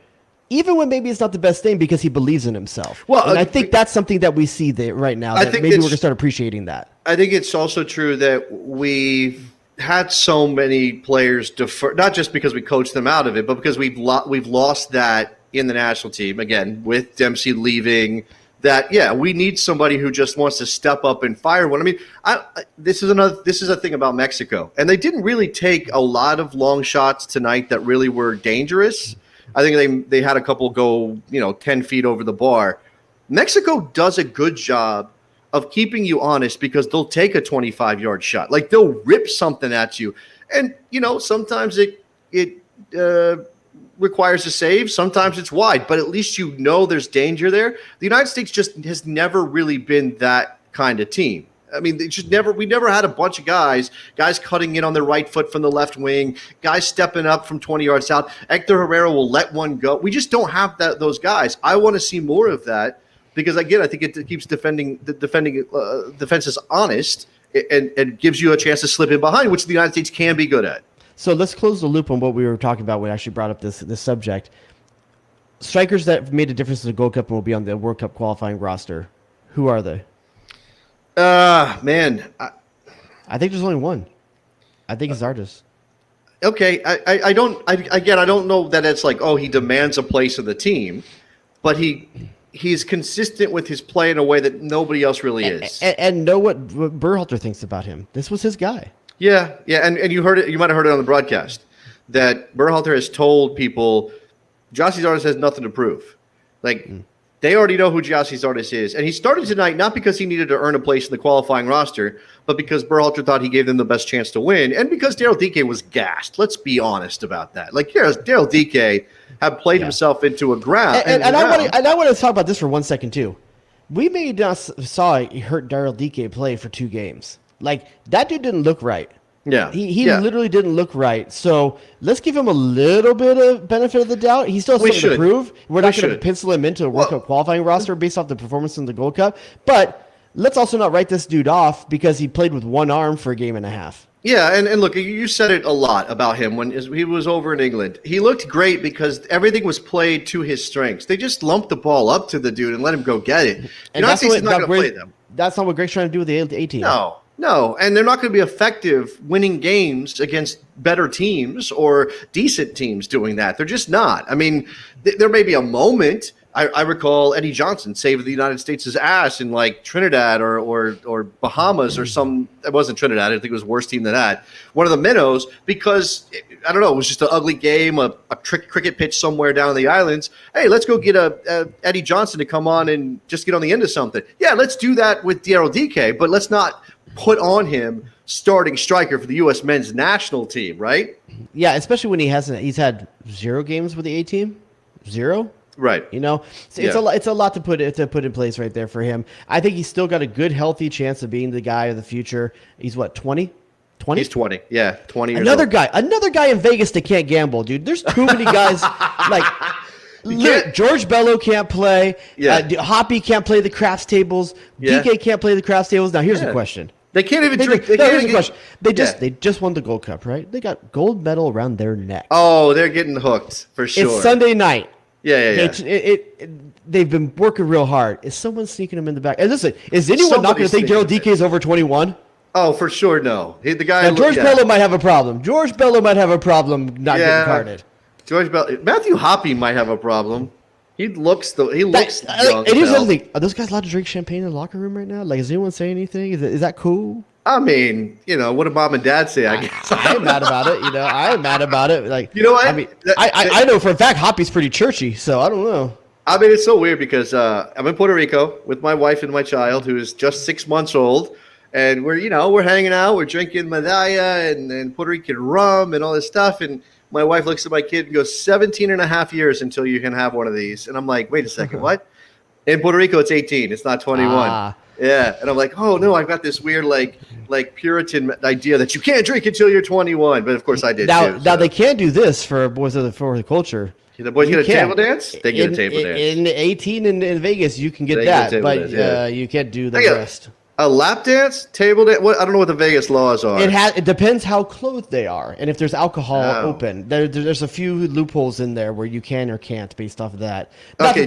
even when maybe it's not the best thing, because he believes in himself. Well, and I think that's something that we see right now. That maybe we're going to start appreciating that. I think it's also true that we've had so many players defer, not just because we coached them out of it, but because we've lost that in the national team, again, with Dempsey leaving. That we need somebody who just wants to step up and fire one. I mean, this is a thing about Mexico, and they didn't really take a lot of long shots tonight that really were dangerous. I think they had a couple go 10 feet over the bar. Mexico does a good job of keeping you honest because they'll take a 25-yard shot, like they'll rip something at you, and sometimes it requires a save. Sometimes it's wide, but at least there's danger there. The United States just has never really been that kind of team. I mean, we never had a bunch of guys cutting in on their right foot from the left wing, guys stepping up from 20 yards out. Hector Herrera will let one go. We just don't have those guys. I want to see more of that because, again, I think it keeps defenses honest and gives you a chance to slip in behind, which the United States can be good at. So let's close the loop on what we were talking about when I actually brought up this subject. Strikers that made a difference in the Gold Cup and will be on the World Cup qualifying roster. Who are they? Man. I think there's only one. I think it's Zardes. Okay. I don't know that it's like, he demands a place in the team, but he's consistent with his play in a way that nobody else really is. And know what Berhalter thinks about him. This was his guy. Yeah, and you heard it. You might have heard it on the broadcast that Berhalter has told people Gyasi Zardes has nothing to prove. They already know who Gyasi Zardes is, and he started tonight not because he needed to earn a place in the qualifying roster, but because Berhalter thought he gave them the best chance to win, and because Daryl Dike was gassed. Let's be honest about that. Daryl Dike had played himself into a ground. And I want to talk about this for 1 second too. We may not saw it hurt Daryl Dike play for 2 games. That dude didn't look right. Yeah. He literally didn't look right. So let's give him a little bit of benefit of the doubt. He still has something to prove. We're not going to pencil him into a World Cup qualifying roster based off the performance in the Gold Cup. But let's also not write this dude off because he played with one arm for a game and a half. Yeah, and look, you said it a lot about him when he was over in England. He looked great because everything was played to his strengths. They just lumped the ball up to the dude and let him go get it. And that's not going to play them. That's not what Greg's trying to do with the A team. No, and they're not going to be effective winning games against better teams or decent teams doing that. They're just not. I mean, there may be a moment. I recall Eddie Johnson saved the United States' ass in Trinidad or Bahamas or some. It wasn't Trinidad. I think it was a worse team than that. One of the minnows because I don't know. It was just an ugly game, a cricket pitch somewhere down in the islands. Hey, let's go get Eddie Johnson to come on and just get on the end of something. Yeah, let's do that with Daryl Dike, but let's not put on him starting striker for the U.S. men's national team, right? Yeah, especially when he's had 0 games with the A team, 0. Right. It's a lot to put in place right there for him. I think he's still got a good, healthy chance of being the guy of the future. He's what, 20? 20? He's 20. Yeah, 20 years Another old. guy in Vegas that can't gamble, dude. There's too many guys George Bello can't play. Yeah. Hoppy can't play the craps tables. Yeah. DK can't play the craps tables. Now here's the question. They can't even drink. Here's the question. They just won the Gold Cup, right? They got gold medal around their neck. Oh, they're getting hooked for sure. It's Sunday night. Yeah. They've been working real hard. Is someone sneaking them in the back? And listen, is anyone not going to think Daryl Dike is over 21? Oh, for sure, no. The guy. Now, George Bello might have a problem. George Bello might have a problem not getting carded. Matthew Hoppy might have a problem. He looks young. And here's the other thing: are those guys allowed to drink champagne in the locker room right now? Like, is anyone saying anything? Is that cool? I mean, what do mom and dad say? I guess I ain't mad about it. I ain't mad about it. Like, what? I mean, I know for a fact Hoppy's pretty churchy, so I don't know. I mean, it's so weird because I'm in Puerto Rico with my wife and my child, who is just 6 months old, and we're hanging out, we're drinking medalla and Puerto Rican rum and all this stuff, and my wife looks at my kid and goes, 17 and a half years until you can have one of these. And I'm like, wait a second, what? In Puerto Rico, it's 18. It's not 21. Yeah. And I'm like, oh, no, I've got this weird, like Puritan idea that you can't drink until you're 21. But, of course, I did, now, too. Now, they can do this for boys of the culture. The boys get a table dance? They get a table dance. In 18 in Vegas, you can get that. But you can't do the rest. A lap dance, table dance. I don't know what the Vegas laws are. It depends how clothed they are, and if there's alcohol open. There's a few loopholes in there where you can or can't based off of that. Not that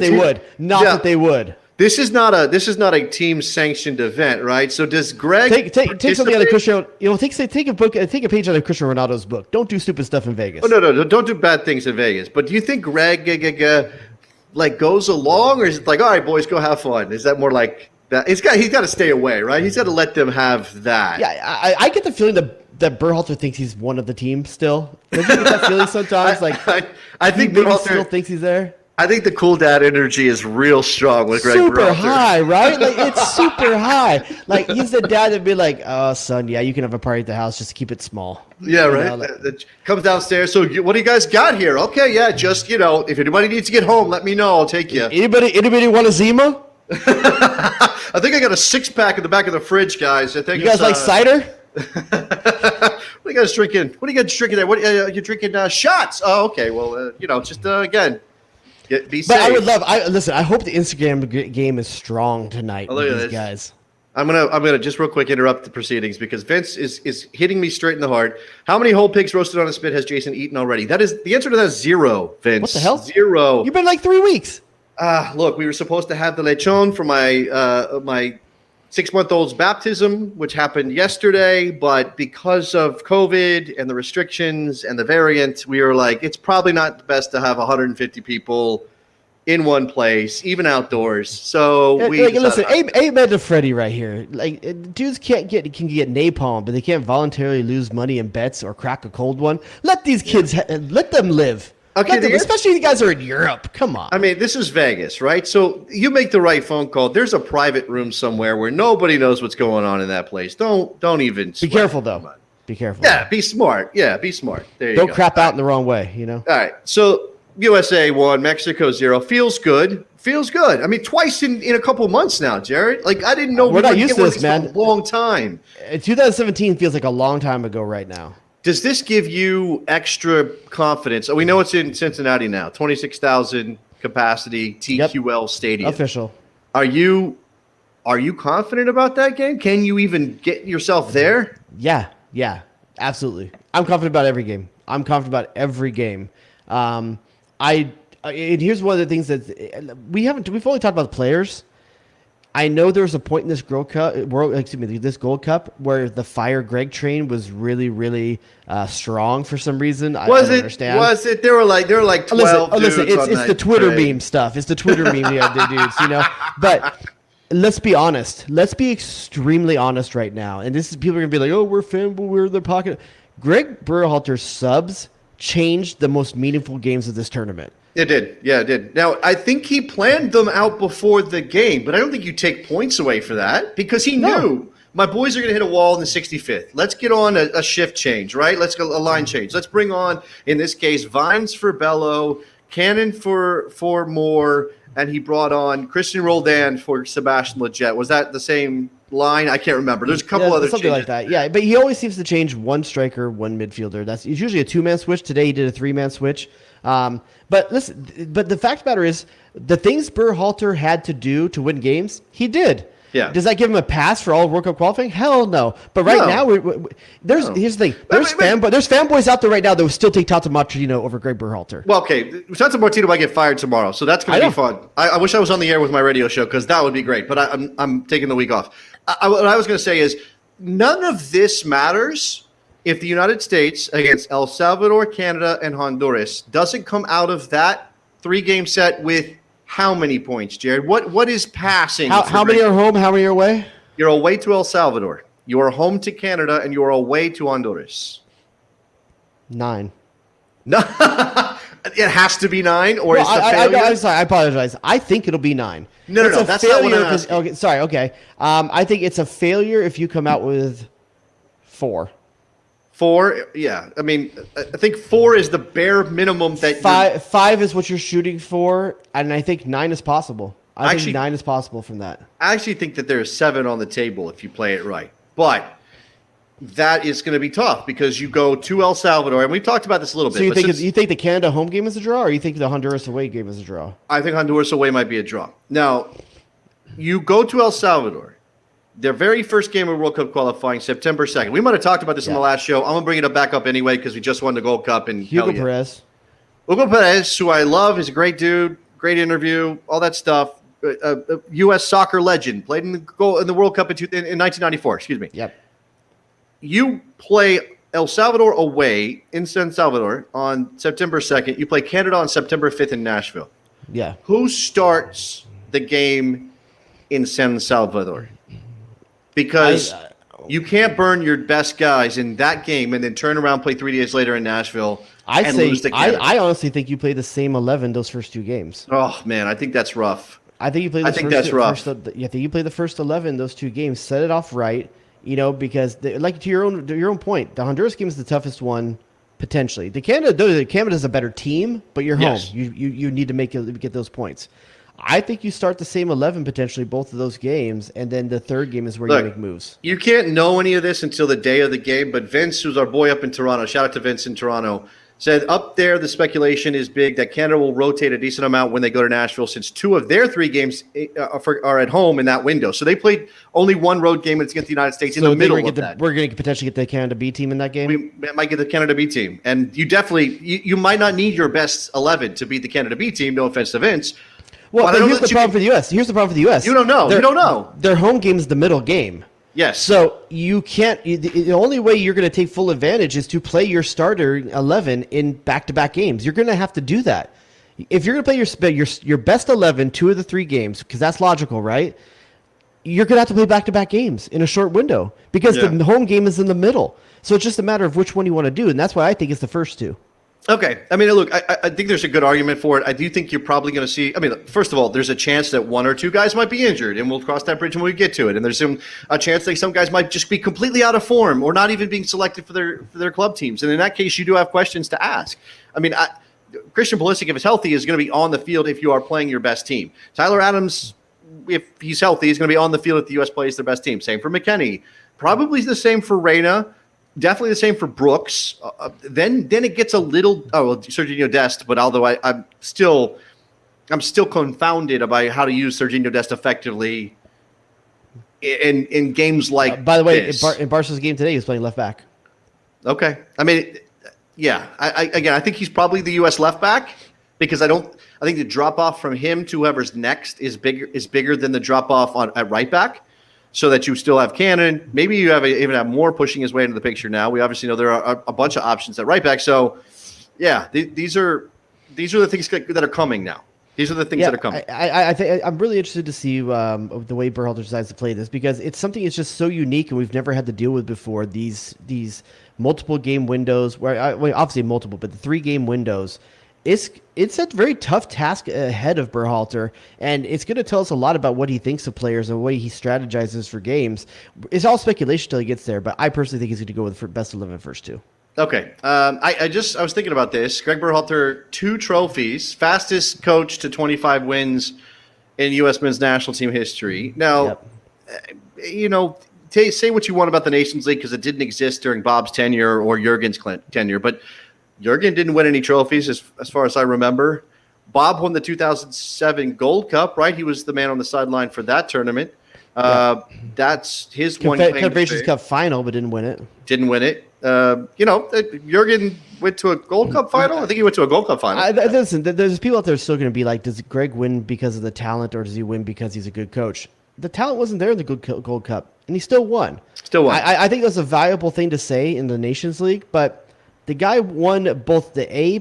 they would. This is not a team sanctioned event, right? So does Greg take something out of Cristiano? Take a page out of Cristiano Ronaldo's book. Don't do stupid stuff in Vegas. Oh no, don't do bad things in Vegas. But do you think Greg goes along, or is it like, all right, boys, go have fun? Is that more like? He's got to stay away, right? He's got to let them have that. Yeah, I get the feeling that Berhalter thinks he's one of the team still. Don't you get that feeling sometimes? I think Berhalter still thinks he's there. I think the cool dad energy is real strong with Greg Berhalter. Super high, right? Like, it's super high. Like, he's the dad that'd be like, "Oh, son, yeah, you can have a party at the house, just keep it small." Yeah, right. Comes downstairs. So, what do you guys got here? Okay, yeah, just if anybody needs to get home, let me know. I'll take you. Anybody want a Zima? I think I got a 6-pack in the back of the fridge, guys. I think you guys like cider? What are you guys drinking? What are you guys drinking there? What you drinking? Shots. Oh, okay. Well, just again, be safe. But I would love. Listen. I hope the Instagram game is strong tonight with these guys. I'm gonna just real quick interrupt the proceedings because Vince is hitting me straight in the heart. How many whole pigs roasted on a spit has Jason eaten already? That is the answer to that is 0, Vince. What the hell? 0. You've been like 3 weeks. Look, we were supposed to have the lechon for my 6-month-old's baptism, which happened yesterday, but because of COVID and the restrictions and the variant, we were like, it's probably not the best to have 150 people in one place, even outdoors. So listen, amen to Freddie right here. Like, dudes can get napalm, but they can't voluntarily lose money in bets or crack a cold one. Let these kids let them live. Okay, especially you guys are in Europe. Come on. I mean, this is Vegas, right? So you make the right phone call. There's a private room somewhere where nobody knows what's going on in that place. Don't even. Be careful, though. Be careful. Yeah, be smart. Yeah, be smart. There you go. Don't crap out in the wrong way. All right. So USA 1, Mexico 0. Feels good. I mean, twice in a couple months now, Jared. Like, I didn't know we're not used to this, man. For a long time. 2017 feels like a long time ago right now. Does this give you extra confidence? We know it's in Cincinnati now, 26,000 capacity TQL Stadium. Official. Are you confident about that game? Can you even get yourself there? Yeah, absolutely. I'm confident about every game. And here's one of the things that we've only talked about the players. I know there was a point in this this Gold Cup where the Fire Greg train was really, really strong for some reason. I don't understand. Was it? There were like 12 dudes. Listen, it's the Twitter meme stuff. It's the Twitter meme the dudes, But let's be honest. Let's be extremely honest right now. And this is people are gonna be like, "Oh, we're the pocket." Greg Berhalter's subs changed the most meaningful games of this tournament. It did. Yeah, it did. Now, I think he planned them out before the game, but I don't think you take points away for that because he knew my boys are going to hit a wall in the 65th. Let's get on a shift change, right? Let's go a line change. Let's bring on, in this case, Vines for Bello, Cannon for Moore, and he brought on Christian Roldan for Sebastian Lletget. Was that the same line? I can't remember. There's a couple other something changes. like that. Yeah, but he always seems to change one striker, one midfielder. It's usually a 2-man switch. Today he did a 3-man switch. But listen, but the fact of the matter is, the things Berhalter had to do to win games, he did. Yeah. Does that give him a pass for all World Cup qualifying? Hell no. But right now, here's the thing. There's fanboys out there right now that will still take Tata Martino over Greg Berhalter. Well, okay, Tata Martino might get fired tomorrow, so that's going to be fun. I wish I was on the air with my radio show because that would be great. But I'm taking the week off. What I was going to say is none of this matters if the United States against El Salvador, Canada, and Honduras doesn't come out of that 3-game set with how many points, Jared? What is passing? How many are home? How many are away? You're away to El Salvador. You are home to Canada, and you are away to Honduras. 9. No, it has to be 9, or is the failure? I'm sorry. I apologize. I think it'll be 9. No, that's not what I'm asking. Okay, sorry. Okay. I think it's a failure if you come out with 4. 4, yeah. I mean, I think 4 is the bare minimum that 5 is what you're shooting for, and I think 9 is possible. I think 9 is possible from that. I actually think that there's 7 on the table if you play it right. But that is going to be tough because you go to El Salvador, and we've talked about this a little bit. So you think the Canada home game is a draw, or you think the Honduras away game is a draw? I think Honduras away might be a draw. Now, you go to El Salvador. Their very first game of World Cup qualifying, September 2nd. We might have talked about this in the last show. I'm going to bring it back up anyway because we just won the Gold Cup. And Hugo Perez. Hugo Perez, who I love, is a great dude, great interview, all that stuff. A U.S. soccer legend, played in the World Cup in 1994. Excuse me. Yep. You play El Salvador away in San Salvador on September 2nd. You play Canada on September 5th in Nashville. Yeah. Who starts the game in San Salvador? Because you can't burn your best guys in that game and then turn around, play 3 days later in Nashville, and lose to Canada. I honestly think you play the same 11 those first 2 games. Oh man, I think that's rough. I think you play. I think that's rough. I think you play the first 11 those 2 games. Set it off right, because like to your own point, the Honduras game is the toughest one potentially. Canada's a better team, but you're home. You need to get those points. I think you start the same 11 potentially both of those games, and then the third game is where you make moves. You can't know any of this until the day of the game, but Vince, who's our boy up in Toronto, shout out to Vince in Toronto, said up there the speculation is big that Canada will rotate a decent amount when they go to Nashville since 2 of their 3 games are at home in that window. So they played only 1 road game against the United States in the middle of that. We're going to potentially get the Canada B team in that game? We might get the Canada B team. And you definitely you might not need your best 11 to beat the Canada B team, no offense to Vince. Well, but here's the problem for the U.S. You don't know. You don't know. Their home game is the middle game. Yes. So you can't. The only way you're going to take full advantage is to play your starter 11 in back-to-back games. You're going to have to do that. If you're going to play your best 11 2 of the 3 games, because that's logical, right? You're going to have to play back-to-back games in a short window because the home game is in the middle. So it's just a matter of which one you want to do, and that's why I think it's the first 2. Okay. I mean, look, I think there's a good argument for it. I do think you're probably going to see – I mean, first of all, there's a chance that 1 or 2 guys might be injured, and we'll cross that bridge when we get to it. And there's a chance that some guys might just be completely out of form or not even being selected for their club teams. And in that case, you do have questions to ask. I mean, Christian Pulisic, if he's healthy, is going to be on the field if you are playing your best team. Tyler Adams, if he's healthy, is going to be on the field if the U.S. plays their best team. Same for McKennie. Probably the same for Reyna. Definitely the same for Brooks. Then it gets a little Sergiño Dest, but although I'm still confounded by how to use Sergiño Dest effectively in games like. By the way, this. in Barca's game today, he was playing left back. Okay, I mean, yeah. I think he's probably the U.S. left back because I think the drop off from him to whoever's next is bigger than the drop off at right back. So that you still have Cannon. Maybe you even have Moore pushing his way into the picture now. We obviously know there are a bunch of options at right back. So, yeah, these are the things that are coming now. These are the things that are coming. I'm really interested to see the way Berhalter decides to play this because it's something that's just so unique and we've never had to deal with before. These multiple game windows, obviously multiple, but the 3 game windows. It's a very tough task ahead of Berhalter, and it's going to tell us a lot about what he thinks of players and the way he strategizes for games. It's all speculation until he gets there, but I personally think he's going to go with the best 11 first 2. Okay. I was thinking about this. Greg Berhalter, 2 trophies, fastest coach to 25 wins in U.S. men's national team history. Now, say what you want about the Nations League because it didn't exist during Bob's tenure or Jurgen's tenure, but Jurgen didn't win any trophies as far as I remember. Bob won the 2007 Gold Cup, right? He was the man on the sideline for that tournament. That's his one claim to fame. Confederations Cup final, but didn't win it. Jurgen went to a Gold Cup final. I think he went to a Gold Cup final. Listen, there's people out there still going to be like, does Greg win because of the talent or does he win because he's a good coach? The talent wasn't there in the Gold Cup, and he still won. Still won. I think that's a valuable thing to say in the Nations League, but The guy won both the A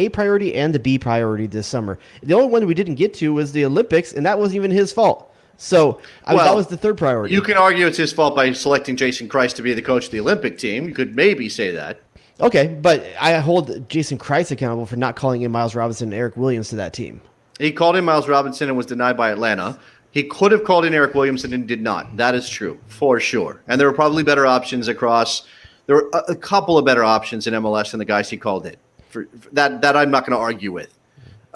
priority and the B priority this summer. The only one we didn't get to was the Olympics, and that wasn't even his fault. So that was the third priority. You can argue it's his fault by selecting Jason Kreis to be the coach of the Olympic team. You could maybe say that. Okay, but I hold Jason Kreis accountable for not calling in Miles Robinson and Eric Williams to that team. He called in Miles Robinson and was denied by Atlanta. He could have called in Eric Williamson and did not. That is true, for sure. And there were probably better options across. There were a couple of better options in MLS than the guys he called in. For that I'm not going to argue with.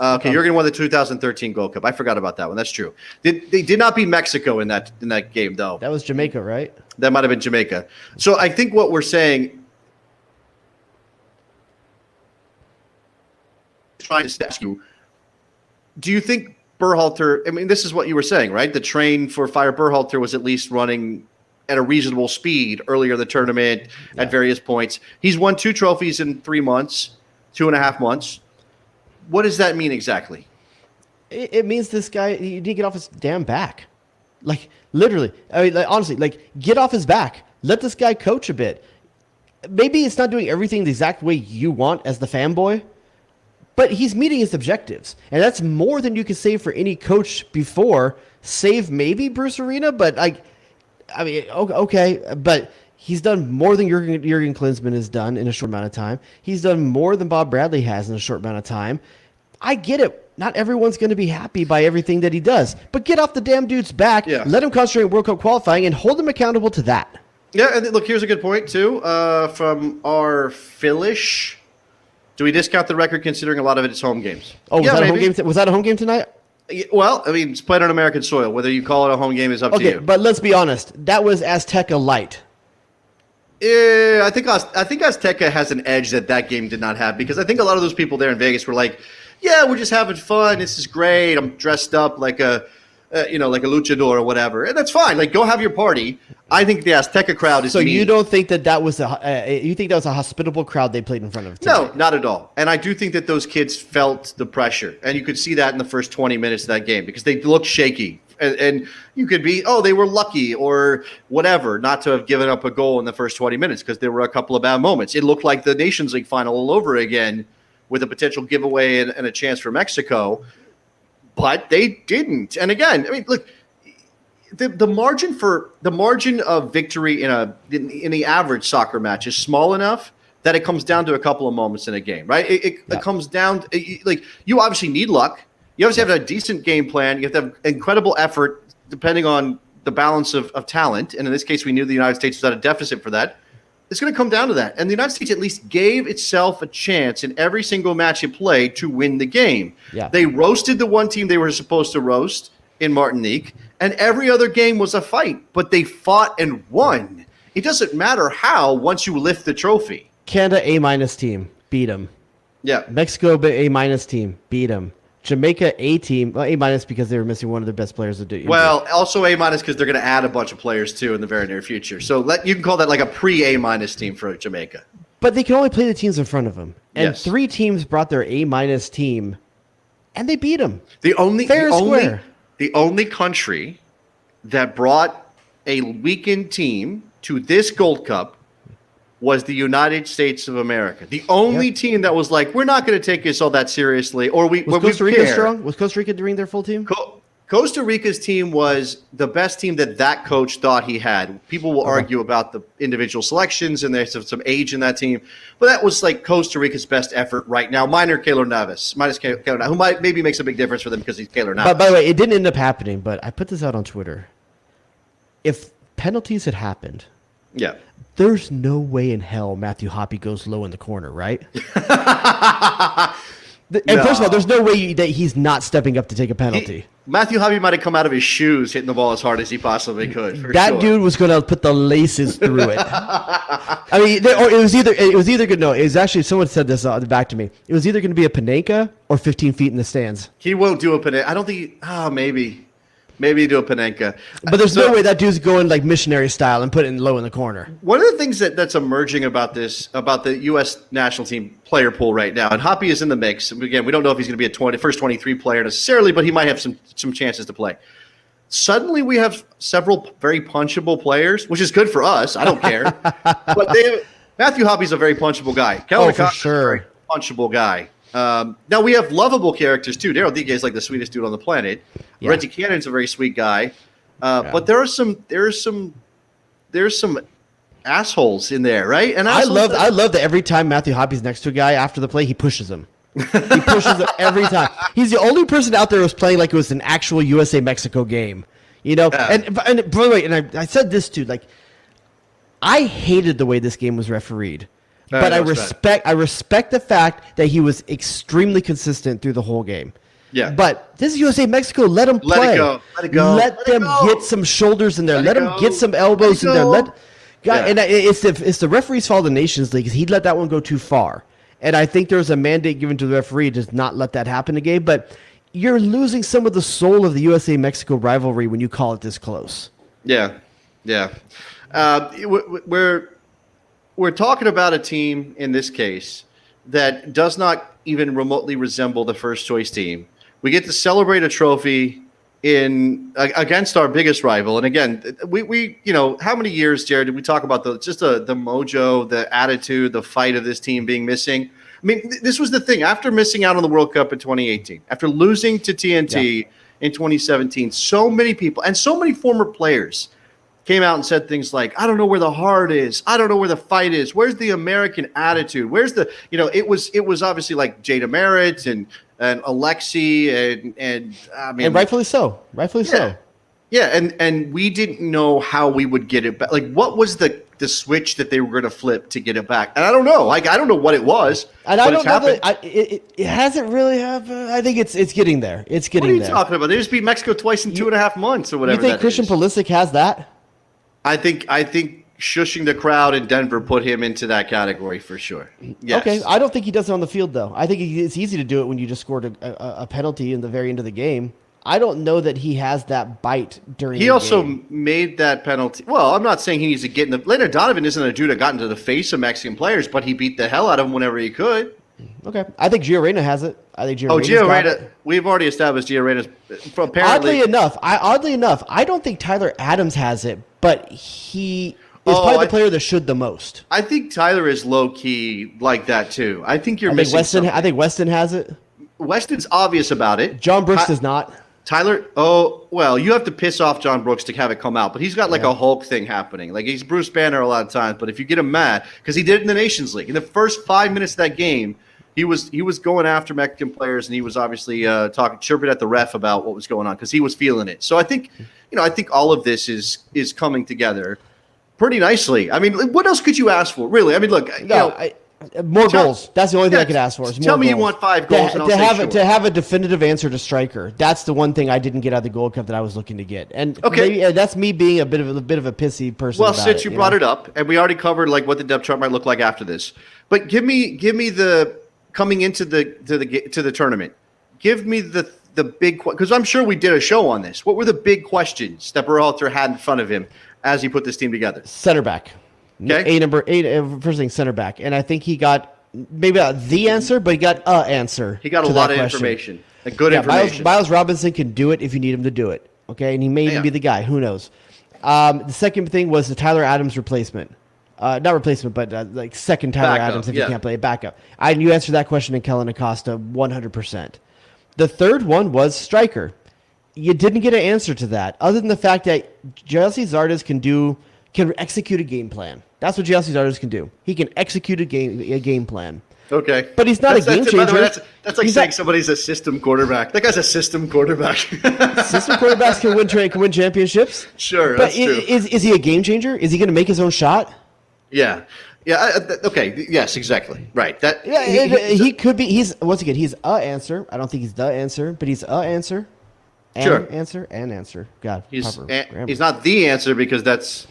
Okay, Jurgen won the 2013 Gold Cup. I forgot about that one. That's true. They did not beat Mexico in that game, though. That was Jamaica, right? That might have been Jamaica. So I think what we're saying, trying to ask you, do you think Berhalter, I mean, this is what you were saying, right? The train for Fire Berhalter was at least running at a reasonable speed earlier in the tournament at various points. He's won 2 trophies in 3 months, 2.5 months. What does that mean exactly? It means this guy, he need to get off his damn back. Like, literally. I mean, honestly, get off his back. Let this guy coach a bit. Maybe it's not doing everything the exact way you want as the fanboy, but he's meeting his objectives. And that's more than you could say for any coach before, save maybe Bruce Arena, but okay, but he's done more than Jurgen Klinsmann has done in a short amount of time. He's done more than Bob Bradley has in a short amount of time. I get it. Not everyone's going to be happy by everything that he does, but get off the damn dude's back. Yeah. Let him concentrate on World Cup qualifying and hold him accountable to that. Yeah, and look, here's a good point, too, from our Philish. Do we discount the record considering a lot of it is home games? Oh, was that a home game? Was that a home game tonight? Well, I mean, it's played on American soil. Whether you call it a home game is up to you. Okay, but let's be honest. That was Azteca light. Yeah, I think Azteca has an edge that game did not have, because I think a lot of those people there in Vegas were like, yeah, we're just having fun. This is great. I'm dressed up like a luchador or whatever. And that's fine. Like, go have your party. I think the Azteca crowd is So mean. You don't think that was you think that was a hospitable crowd they played in front of tonight? No, not at all. And I do think that those kids felt the pressure. And you could see that in the first 20 minutes of that game, because they looked shaky. And you could be, they were lucky or whatever not to have given up a goal in the first 20 minutes, because there were a couple of bad moments. It looked like the Nations League final all over again, with a potential giveaway and a chance for Mexico. But they didn't. And again, I mean, look, the margin of victory in the average soccer match is small enough that it comes down to a couple of moments in a game, right? It comes down like, you obviously need luck. You obviously have to have a decent game plan. You have to have incredible effort depending on the balance of talent. And in this case, we knew the United States was at a deficit for that. It's going to come down to that. And the United States at least gave itself a chance in every single match it played to win the game. Yeah. They roasted the one team they were supposed to roast in Martinique, and every other game was a fight. But they fought and won. It doesn't matter how once you lift the trophy. Canada A- team, beat them. Yeah. Mexico A- team, beat them. Jamaica A team, well, A- because they were missing one of their best players. Well, also A- because they're going to add a bunch of players too in the very near future. So you can call that like a pre-A- team for Jamaica. But they can only play the teams in front of them, and 3 teams brought their A- team, and they beat them. The only country that brought a weakened team to this Gold Cup was the United States of America. The only team that was like, we're not going to take this all that seriously, or was Costa Rica strong? Was Costa Rica bring their full team? Costa Rica's team was the best team that coach thought he had. People will argue about the individual selections, and there's some age in that team, but that was like Costa Rica's best effort right now. Minus Keylor Navas, who might maybe makes a big difference for them because he's Keylor Navas. But by the way, it didn't end up happening. But I put this out on Twitter. If penalties had happened, there's no way in hell Matthew Hoppe goes low in the corner, right? First of all, there's no way that he's not stepping up to take a penalty. Matthew Hoppe might have come out of his shoes hitting the ball as hard as he possibly could. That dude was going to put the laces through it. I mean, it was either good. No, it was actually, someone said this back to me. It was either going to be a Panenka or 15 feet in the stands. He won't do a Panenka. I don't think. Maybe do a Panenka. But there's no way that dude's going like missionary style and putting low in the corner. One of the things that's emerging about the U.S. national team player pool right now, and Hoppe is in the mix. Again, we don't know if he's going to be a first 23 player necessarily, but he might have some chances to play. Suddenly we have several very punchable players, which is good for us. I don't care. But Matthew Hoppy's a very punchable guy. Kellen for Acosta is a very sure. punchable guy. Now we have lovable characters too. Daryl Dike is like the sweetest dude on the planet. Yeah. Reggie Cannon's a very sweet guy. But there's some assholes in there, right? And I love that every time Matthew Hoppy's next to a guy after the play, he pushes him. He pushes him every time. He's the only person out there who's playing like it was an actual USA-Mexico game. You know, and by the way, and I said this too, like, I hated the way this game was refereed. But I respect the fact that he was extremely consistent through the whole game. Yeah. But this is USA Mexico. Let them play. Let it go. Let it go. Let them get some shoulders in there. Let them get some elbows in there. And it's the referee's fault in the Nations League because he let that one go too far. And I think there was a mandate given to the referee to not let that happen again. But you're losing some of the soul of the USA Mexico rivalry when you call it this close. Yeah. Yeah. We're talking about a team in this case that does not even remotely resemble the first choice team. We get to celebrate a trophy against our biggest rival. And again, we how many years, Jared, did we talk about the mojo, the attitude, the fight of this team being missing? I mean, this was the thing. After missing out on the World Cup in 2018, after losing to TNT in 2017, so many people and so many former players came out and said things like, I don't know where the heart is. I don't know where the fight is. Where's the American attitude? Where's the, it was obviously like Jada Merritt and Alexi and I mean, and rightfully so. Yeah. And we didn't know how we would get it back. Like, what was the switch that they were going to flip to get it back? And I don't know. Like, I don't know what it was. And I don't know that it hasn't really happened. I think it's getting there. It's getting there. What are you talking about? They just beat Mexico twice in 2.5 months or whatever. You think Christian Pulisic has that? I think shushing the crowd in Denver put him into that category for sure. Yes. Okay, I don't think he does it on the field, though. I think it's easy to do it when you just scored a penalty in the very end of the game. I don't know that he has that bite during the game. He also made that penalty. Well, I'm not saying he needs to get in the – Leonard Donovan isn't a dude that got into the face of Mexican players, but he beat the hell out of them whenever he could. Okay. I think Gio Reyna has it. Gio Reyna. We've already established Gio Reyna's apparently. Oddly enough, I don't think Tyler Adams has it, but he is probably the player that should the most. I think Tyler is low-key like that, too. I think you're missing something. I think Weston has it. Weston's obvious about it. John Brooks does not. Tyler, you have to piss off John Brooks to have it come out, but he's got like a Hulk thing happening. Like, he's Bruce Banner a lot of times, but if you get him mad, because he did it in the Nations League. In the first 5 minutes of that game, he was going after Mexican players, and he was obviously chirping at the ref about what was going on because he was feeling it. So I think all of this is coming together pretty nicely. I mean, what else could you ask for, really? I mean, look, more goals. That's the only thing I could ask for. Tell me you want 5 goals, and I'll say sure. To have a definitive answer to striker. That's the one thing I didn't get out of the Gold Cup that I was looking to get. And maybe that's me being a bit of a pissy person. Well, since you brought it up, and we already covered like what the depth chart might look like after this, but give me the coming into the tournament. Give me the big, because I'm sure we did a show on this. What were the big questions that Berhalter had in front of him as he put this team together? Center back. Okay. Number 8, first thing, center back. And I think he got maybe not the answer, but he got an answer. He got a lot of information. Information. Miles Robinson can do it if you need him to do it. Okay, and he may even be the guy. Who knows? The second thing was the Tyler Adams replacement. Not replacement, but like second Tyler backup, Adams if you can't play a backup. You answered that question in Kellen Acosta 100%. The third one was striker. You didn't get an answer to that, other than the fact that Jesse Zardes can execute a game plan. That's what Jesse Zardes can do. He can execute a game plan. Okay. But he's not a game changer. By the way, that's like saying somebody's a system quarterback. That guy's a system quarterback. System quarterbacks can win championships. Sure, but is he a game changer? Is he going to make his own shot? Yeah. Okay. Yes, exactly. Right. He could be. He's a answer. I don't think he's the answer, but he's a answer. Answer. God, he's not the answer because that's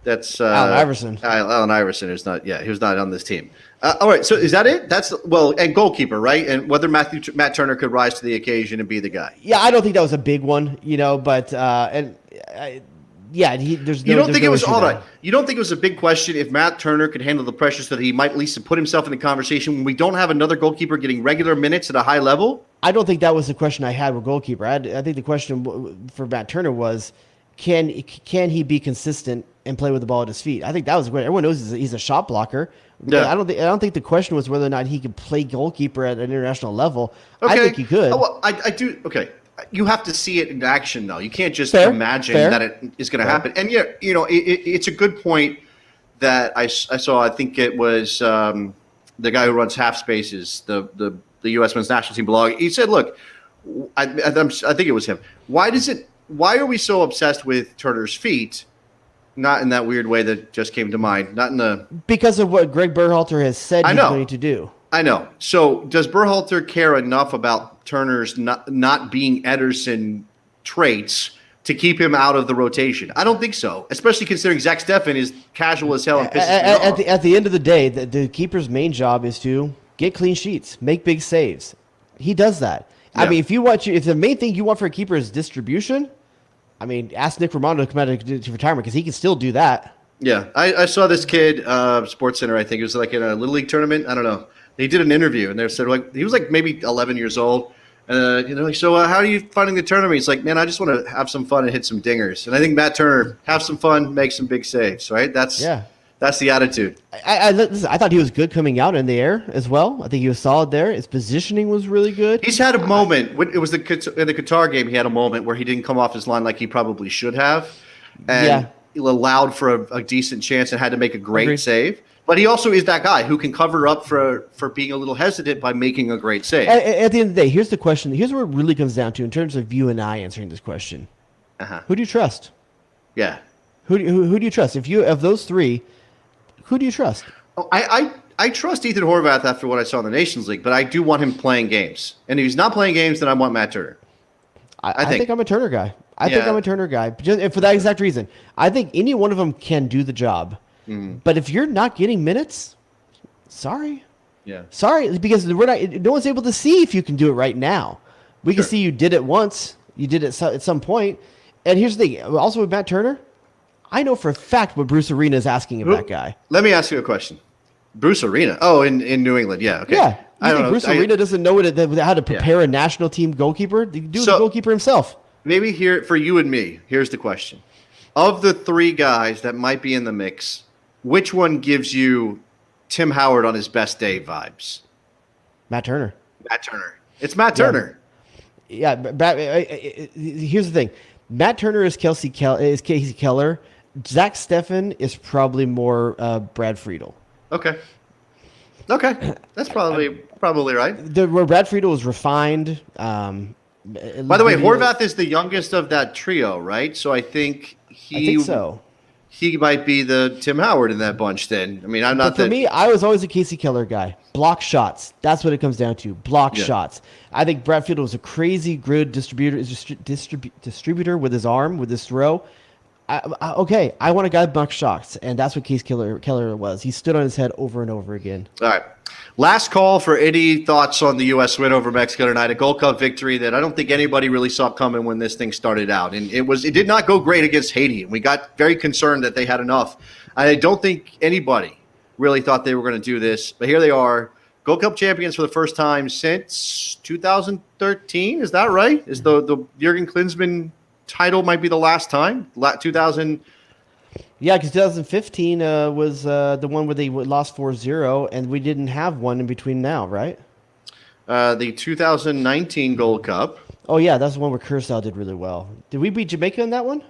Allen Iverson. Allen Iverson is not. Yeah, he was not on this team. All right. So is that it? And goalkeeper, right? And whether Matt Turner could rise to the occasion and be the guy. Yeah, I don't think that was a big one, but there's no. You don't think it was all right? You don't think it was a big question if Matt Turner could handle the pressure so that he might at least put himself in the conversation when we don't have another goalkeeper getting regular minutes at a high level? I don't think that was the question I had with goalkeeper. I think the question for Matt Turner was, can he be consistent and play with the ball at his feet? I think that was great. Everyone knows he's a shot blocker. Yeah. I don't think the question was whether or not he could play goalkeeper at an international level. Okay. I think he could. Oh, well, I do. Okay. You have to see it in action, though. You can't just Fair. imagine Fair. that it is going to happen. And yeah, it's a good point that I saw. I think it was the guy who runs Half Spaces, the U.S. men's national team blog. He said, "Look, I think it was him. Why are we so obsessed with Turner's feet? Not in that weird way that just came to mind. Not in the because of what Greg Berhalter has said he's going to do. I know. So does Berhalter care enough about Turner's not being Ederson traits to keep him out of the rotation? I don't think so, especially considering Zach Steffen is casual as hell and pisses me off. At the end of the day, the keeper's main job is to get clean sheets, make big saves. He does that. Yeah. I mean, if the main thing you want for a keeper is distribution, I mean, ask Nick Romano to come out of retirement because he can still do that. Yeah, I saw this kid, Sports Center, I think it was like in a Little League tournament. I don't know. They did an interview, and they said like he was like maybe 11 years old. Like, so how are you finding the tournament? He's like, man, I just want to have some fun and hit some dingers. And I think Matt Turner, have some fun, make some big saves, right? That's the attitude. I thought he was good coming out in the air as well. I think he was solid there. His positioning was really good. He's had a moment. It was in the Qatar game. He had a moment where he didn't come off his line like he probably should have, and he allowed for a decent chance and had to make a great save. But he also is that guy who can cover up for being a little hesitant by making a great save. At the end of the day, here's the question. Here's where it really comes down to in terms of you and I answering this question. Who do you trust? Yeah. Who do you trust? Of those three, who do you trust? Oh, I trust Ethan Horvath after what I saw in the Nations League, but I do want him playing games. And if he's not playing games, then I want Matt Turner. I think I'm a Turner guy. I think I'm a Turner guy just for that exact reason. I think any one of them can do the job. But if you're not getting minutes, sorry. Yeah. Sorry, because no one's able to see if you can do it right now. We can see you did it once. You did it at some point. And here's the thing. Also with Matt Turner, I know for a fact what Bruce Arena is asking of that guy. Let me ask you a question. Bruce Arena. Oh, in New England. Yeah. Okay. Yeah. I think Bruce Arena doesn't know how to prepare a national team goalkeeper? The goalkeeper himself. Maybe here for you and me, here's the question. Of the three guys that might be in the mix, which one gives you Tim Howard on his best day vibes? Matt Turner. It's Matt Turner. Yeah. Here's the thing. Matt Turner is Casey Keller. Zach Steffen is probably more Brad Friedel. Okay. That's probably right. Where Brad Friedel was refined. By the way, Horvath is the youngest of that trio, right? So I think so. He might be the Tim Howard in that bunch then. I mean, I'm not for me, I was always a Casey Keller guy. Block shots. That's what it comes down to. Block shots. I think Brad Friedel was a crazy good distributor with his arm, with his throw. I want a guy that blocks shots, and that's what Casey Keller was. He stood on his head over and over again. All right. Last call for any thoughts on the U.S. win over Mexico tonight. A Gold Cup victory that I don't think anybody really saw coming when this thing started out. And it did not go great against Haiti. We got very concerned that they had enough. I don't think anybody really thought they were going to do this. But here they are, Gold Cup champions for the first time since 2013. Is that right? Is the Jurgen Klinsmann title might be the last time? 2000. Yeah, because 2015 was the one where they lost 4-0, and we didn't have one in between now, right? The 2019 Gold Cup. Oh, yeah, that's the one where Curacao did really well. Did we beat Jamaica in that one?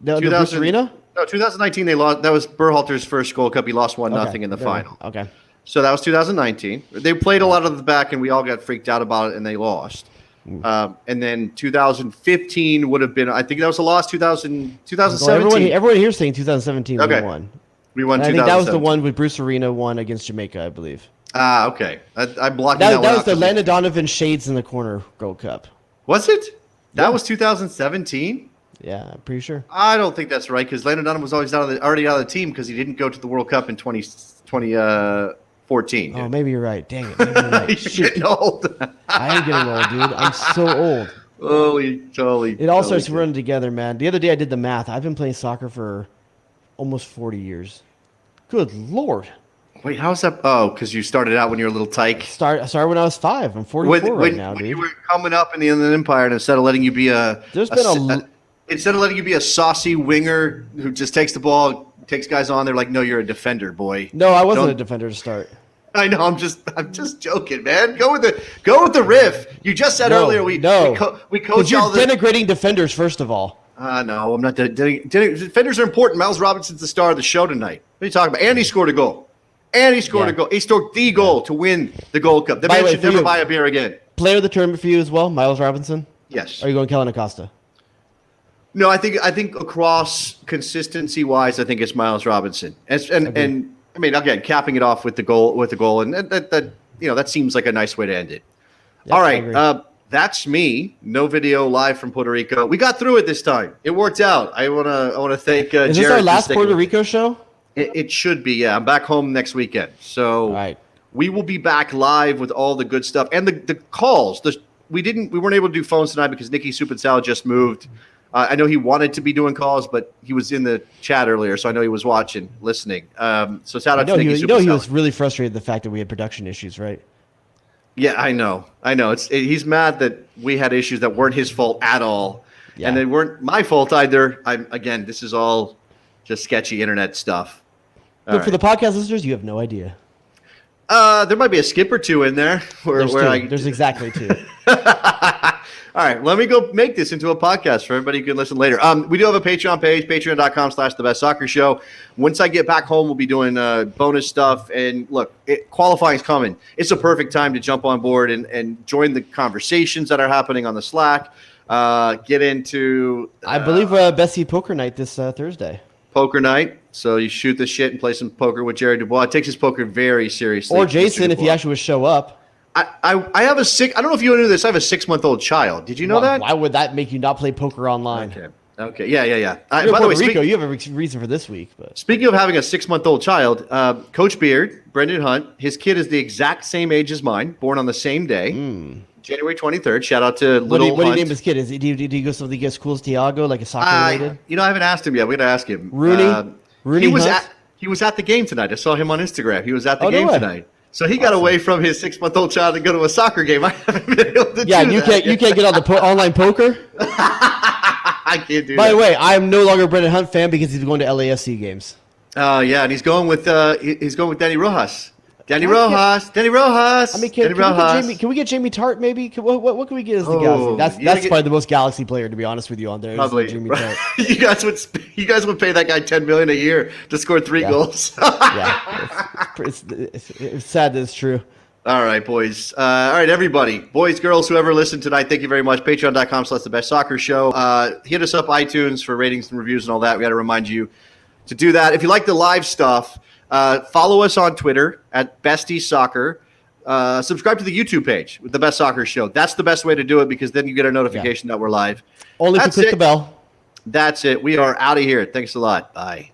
No, Bruce Arena? No, 2019 they lost. That was Berhalter's first Gold Cup. He lost 1-0 in the final. Okay. So that was 2019. They played a lot of the back, and we all got freaked out about it, and they lost. And then 2015 would have been, I think that was the loss, 2017. Well, everyone here is saying 2017 we won. We won 2017. I think that was the one with Bruce Arena won against Jamaica, I believe. Okay. I'm blocking that one out. That was the the Landon Donovan Shades in the Corner Gold Cup. Was it? That was 2017? Yeah, I'm pretty sure. I don't think that's right because Landon Donovan was always already out of the team because he didn't go to the World Cup in 2014. Oh, maybe you're right. Dang it. Maybe you're right. You're getting old. I am getting old, dude. I'm so old. Totally. It all starts running together, man. The other day I did the math. I've been playing soccer for almost 40 years. Good Lord. Wait, how's that? Oh, because you started out when you were a little tyke. I started when I was 5. I'm 44 right now, dude. When you were coming up in the Inland Empire, and instead of letting you be there's been Instead of letting you be a saucy winger who just takes the ball, takes guys on, they're like, no, you're a defender, boy. No, I wasn't a defender to start. I know. I'm just joking, man. Go with the riff. You just said earlier we coach you're all the denigrating defenders first of all. No, I'm not. Defenders are important. Miles Robinson's the star of the show tonight. What are you talking about? And he scored a goal. He scored the goal to win the Gold Cup. The man should never buy a beer again. Player of the tournament for you as well, Miles Robinson? Yes. Are you going Kellen Acosta? No, I think across consistency wise, I think it's Miles Robinson. And I mean, again, capping it off with the goal, and that seems like a nice way to end it. Yep, all right, that's me. No video live from Puerto Rico. We got through it this time. It worked out. I wanna thank Jared. Is this our last Puerto Rico show? It should be. Yeah, I'm back home next weekend, so right. We will be back live with all the good stuff and the calls. We weren't able to do phones tonight because Nicky Supensal just moved. I know he wanted to be doing calls, but he was in the chat earlier, so I know he was watching, listening. So shout out to Nicky Supensal. He was really frustrated with the fact that we had production issues, right? Yeah, I know. He's mad that we had issues that weren't his fault at all, and they weren't my fault either. Again, this is all just sketchy internet stuff. But for the podcast listeners, you have no idea. There might be a skip or two in there. There's exactly two. All right, let me go make this into a podcast for everybody who can listen later. We do have a Patreon page, patreon.com/thebestsoccershow. Once I get back home, we'll be doing bonus stuff. And look, qualifying's coming. It's a perfect time to jump on board and join the conversations that are happening on the Slack. Get into... I believe Bessie Poker Night this Thursday. Poker night. So you shoot the shit and play some poker with Jared Dubois. It takes his poker very seriously. Or Jason, if he actually would show up. I have I don't know if you knew this. I have a 6-month-old child. Did you know that? Why would that make you not play poker online? Okay. Yeah. By the way, Rico, you have a reason for this week. But speaking of having a 6-month-old child, Coach Beard, Brendan Hunt, his kid is the exact same age as mine, born on the same day, January 23rd. Shout out to little Hunt. What do you name his kid? Did he go something he gets cool as Tiago, like a soccer related? I haven't asked him yet. We're gonna ask him. Rooney he was at the game tonight. I saw him on Instagram. He was at the game tonight. So he got away from his 6-month-old child to go to a soccer game. I haven't been able to do that. You can't get on the online poker? I can't do that. By the way, I am no longer a Brendan Hunt fan because he's going to LAFC games. Yeah, and he's going with Danny Rojas. Danny Rojas. I mean, can we get Jamie Tart maybe? What can we get as the Galaxy? That's probably the most Galaxy player, to be honest with you, on there. Probably. Jamie Tart. you guys would pay that guy $10 million a year to score 3 goals. It's sad that it's true. All right, boys. All right, everybody. Boys, girls, whoever listened tonight, thank you very much. Patreon.com/thebestsoccershow. Hit us up iTunes for ratings and reviews and all that. We got to remind you to do that. If you like the live stuff, follow us on Twitter at Bestie Soccer. Subscribe to the YouTube page with The Best Soccer Show. That's the best way to do it because then you get a notification that we're live. Only if you click the bell. That's it. We are out of here. Thanks a lot. Bye.